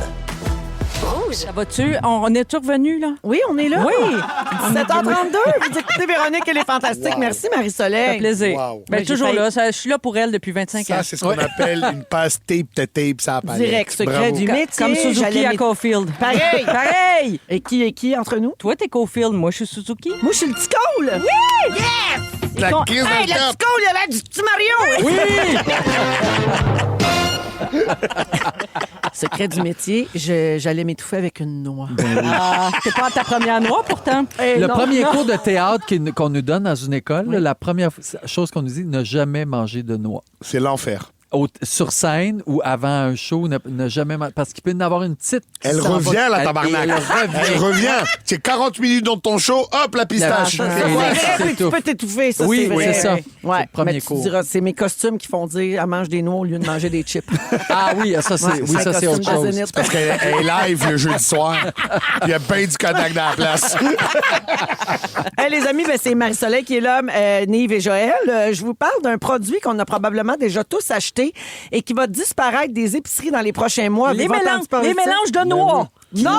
Rouge. Ça va-tu? On est-tu revenu, là? Oui, on est là. Oui. 7h32. Vous écoutez Véronique et les Fantastiques. Wow. Merci, Marie-Soleil. Ça fait plaisir. Wow. Ben, Oui, toujours j'ai là. Je suis là pour elle depuis 25 ans. Ça, c'est ce qu'on appelle une passe tape, ça apparaît. Direct, secret du métier. Comme Suzuki J'allais à Caulfield. Pareil. Pareil! Et qui est qui entre nous? Toi, t'es Caulfield. Moi, je suis Suzuki. Moi, je suis le petit Cole. Oui! Yes! La kiss Hey, dans le le petit Cole, il a l'air du petit Mario. Oui! Secret du métier, j'allais m'étouffer avec une noix. Ah, t'es pas à ta première noix, pourtant. Eh, Le non, premier non. cours de théâtre qu'on nous donne dans une école, la première chose qu'on nous dit, ne jamais manger de noix. C'est l'enfer. Sur scène ou avant un show, ne jamais parce qu'il peut y en avoir une petite. qui Elle s'en revient, va. la tabarnak. Elle revient. C'est 40 minutes dans ton show, hop, la pistache. La- C'est Et vrai, c'est puis tu tout. peux t'étouffer, ça, Oui, c'est vrai. c'est ça. Ouais, C'est le premier mais tu cours. diras, c'est mes costumes qui font dire, elle mange des noix au lieu de manger des chips. Ah oui, ça c'est Ouais, oui, ça c'est costume autre de chose. Zénith. Parce qu'elle est live le jeudi soir. Il y a bien du Kodak dans la place. Hey, les amis, ben, c'est Marie-Soleil qui est là, Nive et Joël. Je vous parle d'un produit qu'on a probablement déjà tous acheté et qui va disparaître des épiceries dans les prochains mois. Les Avez-vous entendu mélanges, parler les de ça? mélanges de noix. Non!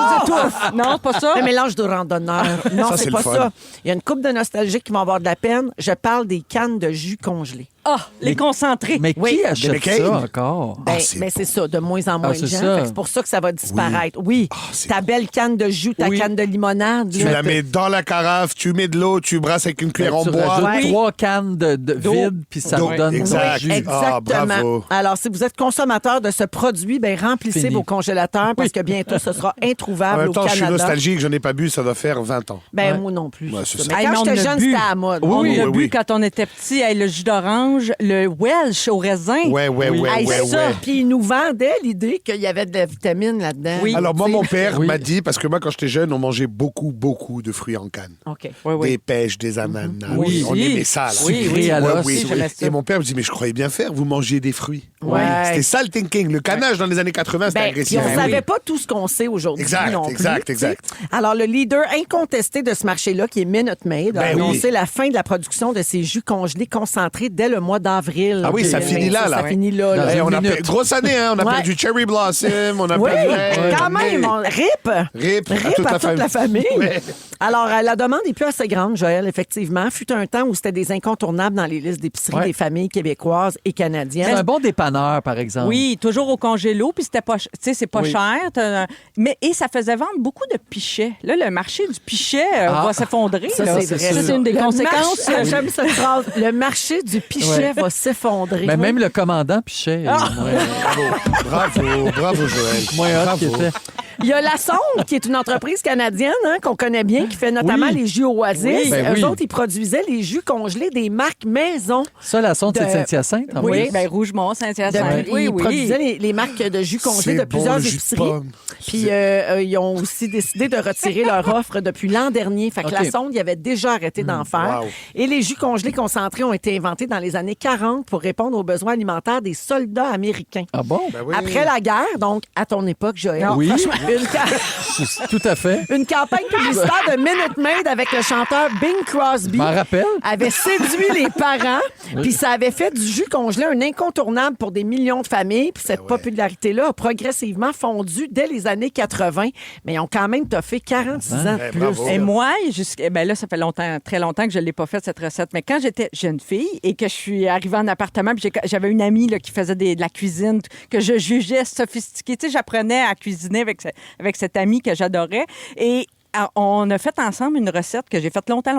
Non, c'est pas ça. Le mélange de randonneurs. Non, Ça, c'est c'est pas le fun. ça. Il y a une couple de nostalgiques qui vont avoir de la peine. Je parle des cannes de jus congelées. Ah, les concentrés. Mais Oui. qui achète McCain? ça encore? Ben, c'est mais c'est ça, de moins en moins de c'est gens. ça. Fait que C'est pour ça que ça va disparaître. Oui, c'est ta belle canne de jus, ta Oui. canne de limonade. Tu là, la mets dans la carafe, tu mets de l'eau, tu brasses avec une cuillère en Tu bois. rajoutes Ouais. 3 cannes de vide, puis ça D'eau. te donne Exact. du jus. Ah, Exactement. bravo. Alors, si vous êtes consommateur de ce produit, ben remplissez Fini. vos congélateurs parce que bientôt, ce sera En introuvable même au temps, je suis Canada. nostalgique, je n'ai pas bu, ça doit faire 20 ans. Ben, Ouais. moi non plus. Ouais, c'est c'est ça. ça. Mais Hey, quand mais on j'étais a jeune, bu. c'était à la mode. On Oui, a oui, bu oui. quand on était petit, hey, le jus d'orange, le Welsh au raisin. Ouais, Hey, ouais, ça, ouais. puis ils nous vendaient l'idée qu'il y avait de la vitamine là-dedans. Oui. Alors, moi, Tu sais. mon père Oui. m'a dit, parce que moi, quand j'étais jeune, on mangeait beaucoup de fruits en canne. OK. Oui, oui. Des pêches, des ananas. Oui. On aimait ça, là. Oui, Sucré à l'os. Oui, j'aimais ça. Et mon père me dit, mais je croyais bien faire, vous mangez des fruits. Ouais. C'était ça le thinking. Le canage dans les années 80, c'était Ben, agressif. puis on Ben savait oui. pas tout ce qu'on sait aujourd'hui Exact, non plus. exact, tu sais. exact. Alors, le leader incontesté de ce marché-là, qui est Minute Maid, a Ben annoncé oui. la fin de la production de ces jus congelés concentrés dès le mois d'avril. Ah oui, ça 2020. finit là, là. Ça finit là. Dans là. une Hey, on a minute. grosse année, hein? On a Ouais. perdu Cherry Blossom, on a Oui, perdu... quand même. RIP. Rip à toute la famille. Ouais. Alors, la demande est plus assez grande, Joël, effectivement. Fut un temps où c'était des incontournables dans les listes d'épicerie Ouais. des familles québécoises et C'est canadiennes. un bon dépanneur, par exemple. Oui, toujours au congélo, puis c'était pas, tu sais, c'est pas Oui. cher. Et ça faisait vendre beaucoup de pichets. Là, le marché du pichet Ah. va s'effondrer. Ça, là. c'est vrai. Ça, c'est une des Le conséquences. marché- J'aime cette phrase. Le marché du pichet Ouais. va s'effondrer. Mais même le commandant Pichet. Bravo, Joël. Moins hot qu'il était. Il y a La Sonde, qui est une entreprise canadienne hein, qu'on connaît bien, qui fait notamment Oui. les jus Oasis. Oui. Ben Eux oui. autres, ils produisaient les jus congelés des marques maison. Ça, la sonde, c'est De- de Saint-Hyacinthe. en Oui. plus. Ben, Rougemont, Saint-Hyacinthe. Ils Oui, oui. produisaient les marques de jus congelés de C'est bon, plusieurs le jus de épiceries. pomme. Puis ils ont aussi décidé de retirer leur offre depuis l'an dernier. Fait que OK. La Sonde, ils avaient déjà arrêté d'en faire. wow. Et les jus congelés concentrés ont été inventés dans les années 40 pour répondre aux besoins alimentaires des soldats américains. Ah bon? Ben oui. Après la guerre, donc à ton époque, Joël, Oui. franchement, Tout à fait. une campagne publicitaire de Minute Maid avec le chanteur Bing Crosby Je m'en rappelle. avait séduit les parents, puis ça avait fait du jus congelé un incontournable pour des millions de familles, puis cette popularité-là a progressivement fondu dès les années 80, mais ils ont quand même toffé 46 ans de Ben, plus. bravo. Et moi, ben là, ça fait longtemps, très longtemps que je ne l'ai pas fait, cette recette. Mais quand j'étais jeune fille et que je suis arrivée en appartement, puis j'avais une amie là, qui faisait de la cuisine que je jugeais sophistiquée. Tu sais, j'apprenais à cuisiner avec cette amie que j'adorais. Et on a fait ensemble une recette que j'ai faite longtemps.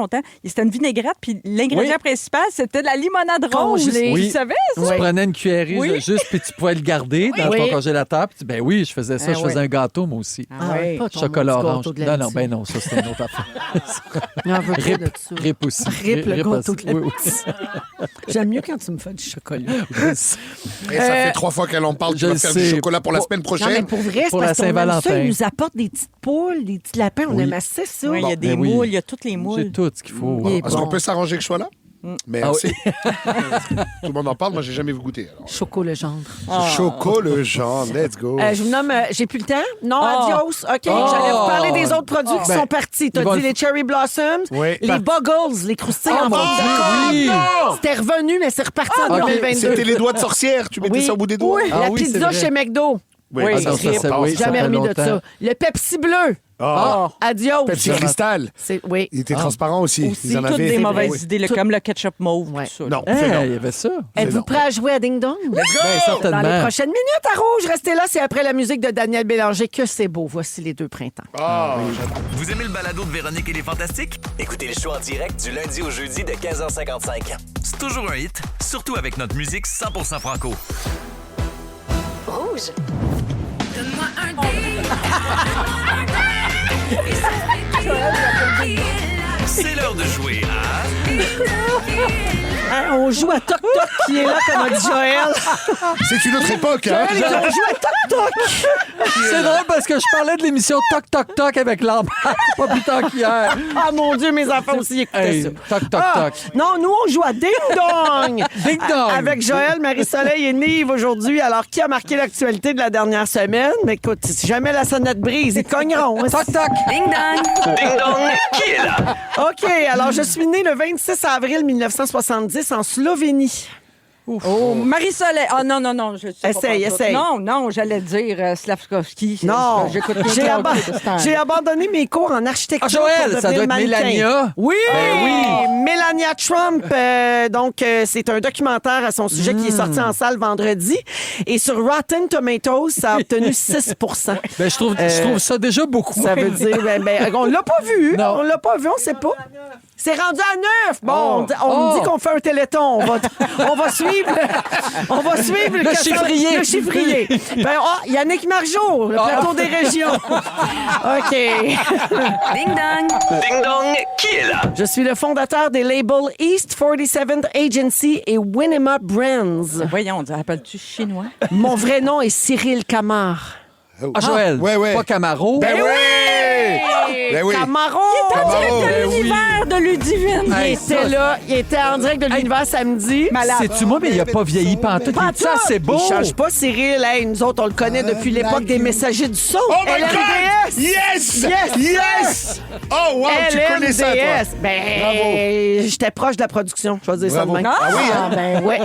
Et c'était une vinaigrette, puis l'ingrédient principal, c'était de la limonade rose. Congelée. Tu Oui. savais ça? Tu prenais une cuillerée Oui. juste, puis tu pouvais le garder dans Oui. ton congélateur. Puis ben oui, je faisais ça. Ah je faisais oui. un gâteau, moi aussi. Ah, oui. pas ton Chocolat petit orange. gâteau de Non, non, l'amitié. ben non, ça, c'est une autre affaire. Il en veut pas Rip, de ça. rip aussi. Rip le gâteau aussi. de Oui, l'amitié. J'aime mieux quand tu me fais du chocolat. oui. Et ça fait 3 fois qu'elle en parle. Tu je vas le faire sais. du chocolat pour la Pour- semaine Non, mais prochaine. pour vrai, c'est Pour la parce qu'on aime ça. Saint-Valentin. Ils nous apportent des petites poules, des petits lapins. On Oui. aime assez ça. Oui, il y a des ben oui. moules, il y a toutes les moules. J'ai tout ce qu'il faut. Il est Est-ce bon. qu'on peut s'arranger que je sois là? Mais Ah c'est- tout le monde en parle, moi, j'ai jamais vu goûter. Alors. Choco le gendre. Choco le genre, let's go. Je vous nomme, j'ai plus le temps? Non, adios. OK, j'allais vous parler des autres produits qui Ben, sont partis. T'as ils vont dit le- les Cherry Blossoms, Oui. les Buggles, les croustilles en mon fondant. Dieu, oui. C'était revenu, mais c'est reparti en ok. 2022. C'était les doigts de sorcière, tu mettais Oui. ça au bout des doigts. Oui, Ah la oui, c'est pizza vrai. chez McDo. Oui, Oui, ah non, ça, ça, oui, ça jamais fait remis de longtemps. ça. Le Pepsi bleu. Ah. Adios. Pepsi Cristal. Oui. Il était transparent aussi. Aussi, Ils en toutes avaient. des Oui. mauvaises idées, comme le ketchup mauve, Ouais. tout ça. Non, Hey, c'est non. il y avait ça. Êtes-vous non. prêts à jouer à Ding Dong? Ben, Dans certainement. les prochaines minutes à Rouge, restez là, c'est après la musique de Daniel Bélanger que c'est beau. Voici les deux printemps. Ah, Vous aimez le balado de Véronique et les Fantastiques? Écoutez le show en direct du lundi au jeudi de 15h55. C'est toujours un hit, surtout avec notre musique 100% franco. Rouge. Donne-moi un dé. C'est l'heure de jouer à... Hein, on joue à Toc Toc qui est là, comme a dit Joël. c'est une autre époque, hein? On joue à Toc Toc. C'est drôle parce que je parlais de l'émission Toc Toc Toc avec Lambert pas plus tard qu'hier. Ah mon Dieu, mes enfants aussi écoutaient Hey, ça. toc, toc, Ah, toc. non, nous, on joue à Ding Dong. Ding Dong. Avec Joël, Marie-Soleil et Nive aujourd'hui. Alors, qui a marqué l'actualité de la dernière semaine? Mais écoute, si jamais la sonnette brise, ils cogneront. Toc Toc. Ding dong. Ding dong, qui est là? OK, alors je suis née le 26 avril 1970 en Slovénie. Oh, Marie-Soleil. Ah non, non, non. Je sais Essaye, pas pantoute. essaye. Non, non, j'allais dire Slavkovski. Non, J'écoute j'ai abandonné mes cours en architecture. Ah, Joël, pour ça doit devenir être mannequin. Mélania. Oui, Ben oui. Mélania Trump. Donc, c'est un documentaire à son sujet qui est sorti en salle vendredi. Et sur Rotten Tomatoes, ça a obtenu 6 Ben, je trouve ça déjà beaucoup. Ça veut dire, on l'a pas vu. Non. On l'a pas vu, on sait pas. C'est rendu à 9. Bon, Oh. on dit qu'on fait un téléthon. On va suivre Le chiffrier. Le chiffrier. Yannick Margeau, le plateau des régions. OK. Ding dong. Ding dong, qui est là? Je suis le fondateur des labels East 47th Agency et Winema Brands. Voyons, rappelles-tu chinois? Mon vrai nom est Cyril Camard. Ah, Joël, Ouais. pas Camaro. Ben oui! Ben oui. Camaro! Camaro. De l'univers de Ludivine. Il Hey, était ça, là, il était en direct de l'univers samedi. Malade. C'est-tu moi, mais il a pas vieilli pantoute. Il est ça, c'est beau. Il change pas, Cyril. Hey, nous autres, on le connaît depuis l'époque des messagers du son. Oh my God! LMDS! Yes! Yes! Yes! Oh, wow, tu connais ça, toi. LMDS. Ben, j'étais proche de la production. Je vais dire ça de Bravo. même. Ah oui, hein? Ben, ouais.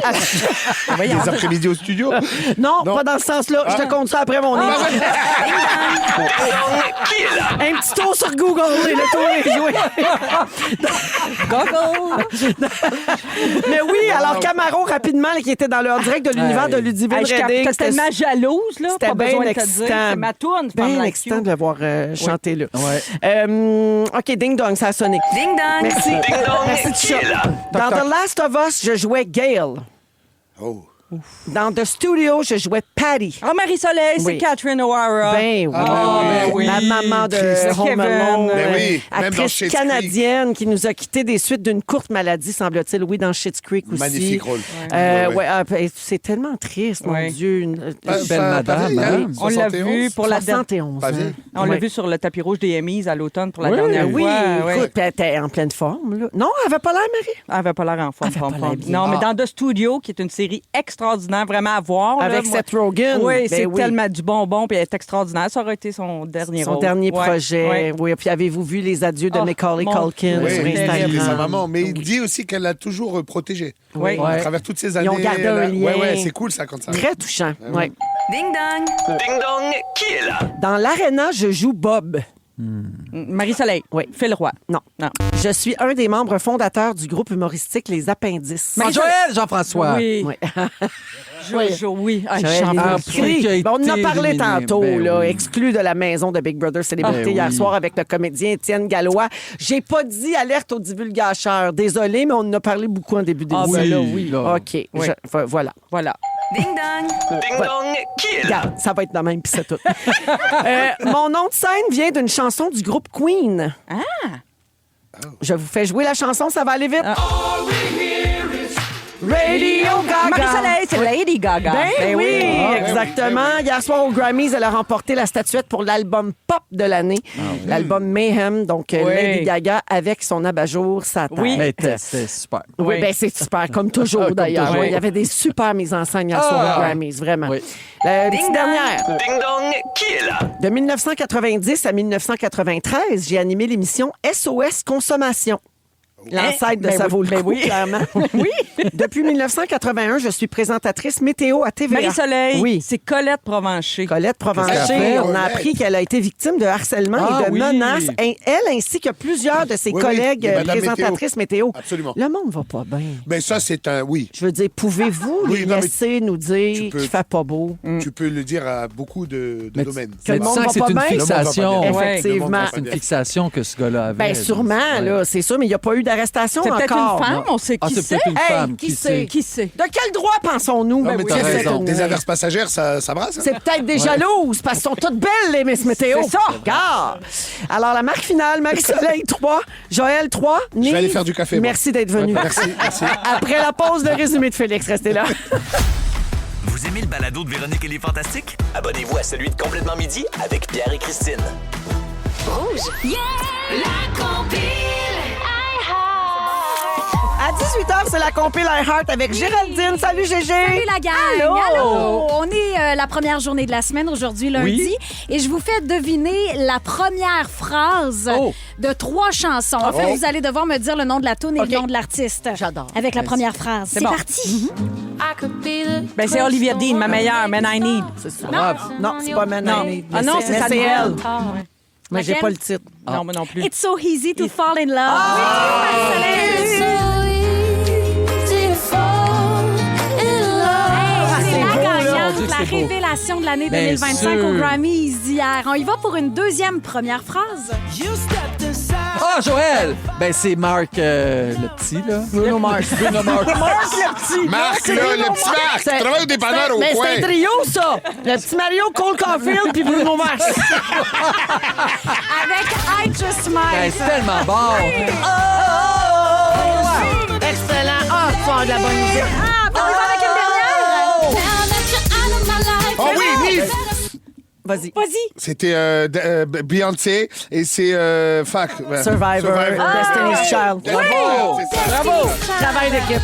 Des après-midi au studio. Non, pas dans ce sens-là. Je te compte ça après mon nom. Qui est là? Un petit tour sur Google et le tour est joué. Mais oui, alors Camaro, rapidement, qui était dans leur direct de l'univers de Ludivine Redding. J'étais tellement jalouse, là. C'était Pas bien besoin de te dire. excitant. C'est ma tourne, Bien excitant de le voir chanter là. Ouais. OK, Ding Dong, ça a sonné. Ding dong. Merci. Ding dong, Merci, qui Tisha. est là? Dans The Last of Us, je jouais Gale. Oh. Dans The Studio, je jouais Patty. Ah, Marie-Soleil, c'est Oui. Catherine O'Hara. Ben oui. ben oui. La maman de Home Kevin. Alone. Ben oui, même dans Actrice Schitt's canadienne qui nous a quittés des suites d'une courte maladie, semble-t-il. Oui, dans Schitt's Creek aussi. Magnifique rôle. C'est tellement triste, mon Ouais. Dieu. Belle madame, hein? On l'a vu pour la dernière. 71 Pas ans. vieille. On l'a Ouais. vu sur le tapis rouge des Emmys à l'automne pour la Oui, dernière Oui, fois. Ouais. écoute, puis elle était en pleine forme. Là. Non, elle avait pas l'air, Marie. Elle avait pas l'air en forme. Elle avait pas l'air bien. Non, mais dans The Studio, qui est une série extraordinaire, vraiment à voir. Avec là, moi- Seth Rogen. Oui, Ben c'est oui. tellement du bonbon, puis elle est extraordinaire. Ça aurait été son dernier Son rôle. dernier Ouais, projet. ouais. Oui, puis avez-vous vu les adieux de Oh, Macaulay mon Culkin Oui, sur il dit Instagram? sa maman, mais il dit aussi qu'elle l'a toujours protégé. Oui. À travers toutes ces années. ont gardé un elle a- lien. Ouais, c'est cool ça quand ça. Très touchant. Ouais. Ding dong. Ding dong, qui est là? Dans l'aréna, je joue Bob. Marie-Soleil. Oui. Phil Roy. Non. Non. Je suis un des membres fondateurs du groupe humoristique Les Appendices. Ah, Joël, Jean-François. Oui. Oui. Jojo, oui. Ah, Joël, j'en il peux a plus. pris. qui a Bon, on en a été parlé éliminé. tantôt, Ben là, oui. exclu de la maison de Big Brother Célébrité Ben hier oui. soir avec le comédien Étienne Gallois. J'ai pas dit alerte aux divulgateurs. Désolé, mais on en a parlé beaucoup en début d'émission. ben là, oui. là. OK. Oui. Voilà. Voilà. Ding dong. Ding dong, qui est là? Regarde, ça va être de même, puis c'est tout. Mon nom de scène vient d'une chanson du groupe Queen. Je vous fais jouer la chanson, ça va aller vite. Radio Gaga. Marie-Soleil, c'est Lady Gaga. Ben oui, Ah, exactement. Hier soir au Grammys, elle a remporté la statuette pour l'album pop de l'année, l'album Mayhem. Donc, Lady Gaga avec son abat-jour, sa tête. Mais c'était super. Oui, ben c'est super, comme toujours d'ailleurs. toujours. Il y avait des super mises en scène hier soir au Grammys, vraiment. Oui. Une petite dernière. Ding dong, qui est là? De 1990 à 1993, j'ai animé l'émission SOS Consommation. L'ancêtre de Ben Ça oui, vaut le ben coup, oui. clairement. Oui. Depuis 1981, je suis présentatrice météo à TVA. Marie-Soleil, Oui. c'est Colette Provencher. Colette Qu'est-ce Provencher, qu'elle a fait? on a appris qu'elle a été victime de harcèlement Ah, et de oui. menaces. Elle ainsi que plusieurs de ses Oui, oui, collègues de Madame présentatrices météo. Absolument. Le monde va pas bien. Mais ça, c'est un oui. Je veux dire, pouvez-vous Oui, les non, mais laisser nous dire tu peux- qu'il fait pas beau? Tu peux le dire à beaucoup de Mais domaines. Que le tu monde sens va que c'est pas une bien? fixation. Le monde va pas bien. Effectivement. C'est une fixation que ce gars-là avait. Bien, sûrement, là, c'est sûr, mais il n'y a pas eu d'arrestation C'est encore. peut-être une femme, non. on sait Ah, qui c'est c'est. peut-être une Hey, femme. qui sait? Qui c'est? De quel droit pensons-nous? Non, mais t'as que c'est raison. une- Des averses passagères, ça brasse. Hein? C'est peut-être des jalouses, parce qu'elles sont toutes belles, les Miss Météo. C'est ça. Regarde. Alors, la marque finale, Marie-Soleil 3, Joël 3, Je vais aller faire du café, moi. Merci d'être venu. Merci, merci. Après la pause, le résumé de Félix, restez là. Vous aimez le balado de Véronique et les Fantastiques? Abonnez-vous à celui de Complètement Midi avec Pierre et Christine. Rouge. La compile. À 18h, c'est la compile iHeart avec Géraldine. Salut, Gégé. Salut la gang! Allô. On est la première journée de la semaine, aujourd'hui lundi, et je vous fais deviner la première phrase de 3 chansons. En fait, vous allez devoir me dire le nom de la tune et le nom de l'artiste. J'adore. Avec la première phrase. C'est bon. parti! Ben, c'est Olivia Dean, ma meilleure, Man I Need. C'est ça. Non, c'est pas Man Non. I Need. Ah non, c'est mais ça. c'est elle. Ah. Mais j'ai Laquelle? pas le titre. Non, moi non plus. It's so easy to fall in love. C'est c'est la beau, là. Mon Dieu, gagnante, que la c'est beau. révélation de l'année Bien 2025 sûr. au Grammys d'hier. On y va pour une deuxième première phrase. Ah, Joël! Ben, c'est Marc le petit, là. Bruno Mars. Bruno Mars. Marc le petit. Marc, C'est là, Bruno le petit Mars. Marc, qui travaille au dépanneur au Mais coin. c'est un trio, ça. Le petit Mario, Cole Caulfield puis Bruno Mars. Avec I Just Smile. Ben, c'est tellement bon. Excellent. Ah, tu as de la bonne musique. Ah, puis on y va avec une dernière. Oh oui, Nive! Vas-y. Vas-y. C'était Beyoncé et c'est Survivor, Destiny's Child. Bravo! C'est ça. Bravo. Travail d'équipe.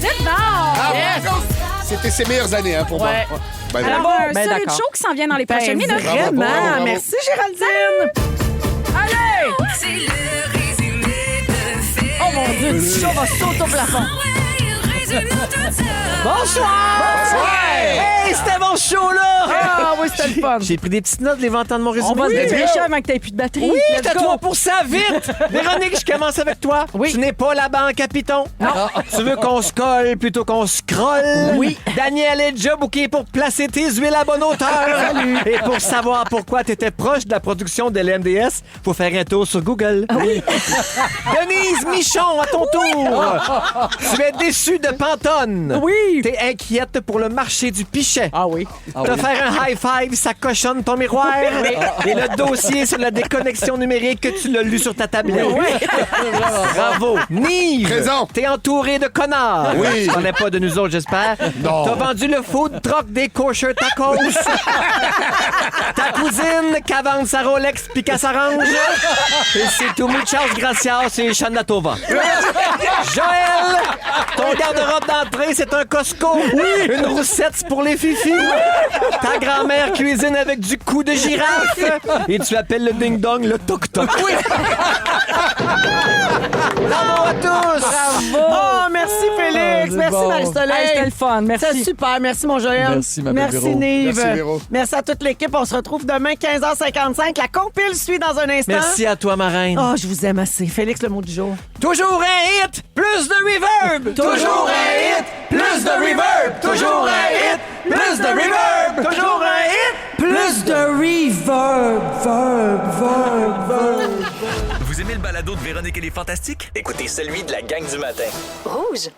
C'est bon. C'était ses meilleures années hein, pour Ouais. moi. Ben, Alors, bravo. un Ben, solide d'accord. show qui s'en vient dans les prochaines minutes. Vraiment. bravo. Merci, Géraldine. Allez. C'est le résumé de Félix. Oh mon Dieu, le chat va sauter au plafond. Bonsoir. Hey, c'était mon show, là! Ah oui, c'était le fun. J'ai pris des petites notes, les entendre mon résumé. On va se Let's go. dépêcher avant que t'aies plus de batterie. Oui, Let's t'as go. 3 vite! Véronique, je commence avec toi. Oui. Tu n'es pas la banque à Python. Non. Tu veux qu'on se colle plutôt qu'on scrolle. Oui. Daniel est déjà booké pour placer tes huiles à bonne hauteur. Salut. Et pour savoir pourquoi tu étais proche de la production de l'MDS, faut faire un tour sur Google. Oui. Denise Michon, à ton tour. Tu es déçue de Pantone. Oui. T'es inquiète pour le marché du pichet. Ah oui. Te faire un high five, ça cochonne ton miroir. Et le dossier sur la déconnexion numérique, tu l'as lu sur ta tablette. Bravo. Nive. Présent. T'es entouré de connards. Oui. Tu connais pas de nous autres, j'espère. Non. T'as vendu le food truck des kosher tacos. Ta cousine qu'elle vende sa Rolex puis qu'elle s'arrange. Et c'est tout muchas gracias et Shana Tova. Joël, ton garde-robe d'entrée, c'est un Costco. Une roussette, c'est pour les fifis. Ta grand-mère cuisine avec du cou de girafe. Et tu appelles le ding-dong le toc-toc. Bravo à tous! Oh, merci Félix. Merci bon. Marie-Soleil. Hey, c'était le fun. Merci. C'était super. Merci mon Joël. Merci, ma belle Merci Véro. Nive. Merci, Véro. Merci à toute l'équipe. On se retrouve demain 15h55. La compile suit dans un instant. Merci à toi, ma reine. Oh, je vous aime assez. Félix, le mot du jour. Toujours un hit, plus de reverb. Toujours un hit, plus de reverb. Toujours un hit, plus de reverb. Toujours un hit. Plus de reverb. Vous aimez le balado de Véronique et les Fantastiques? Écoutez celui de la gang du matin. Rouge.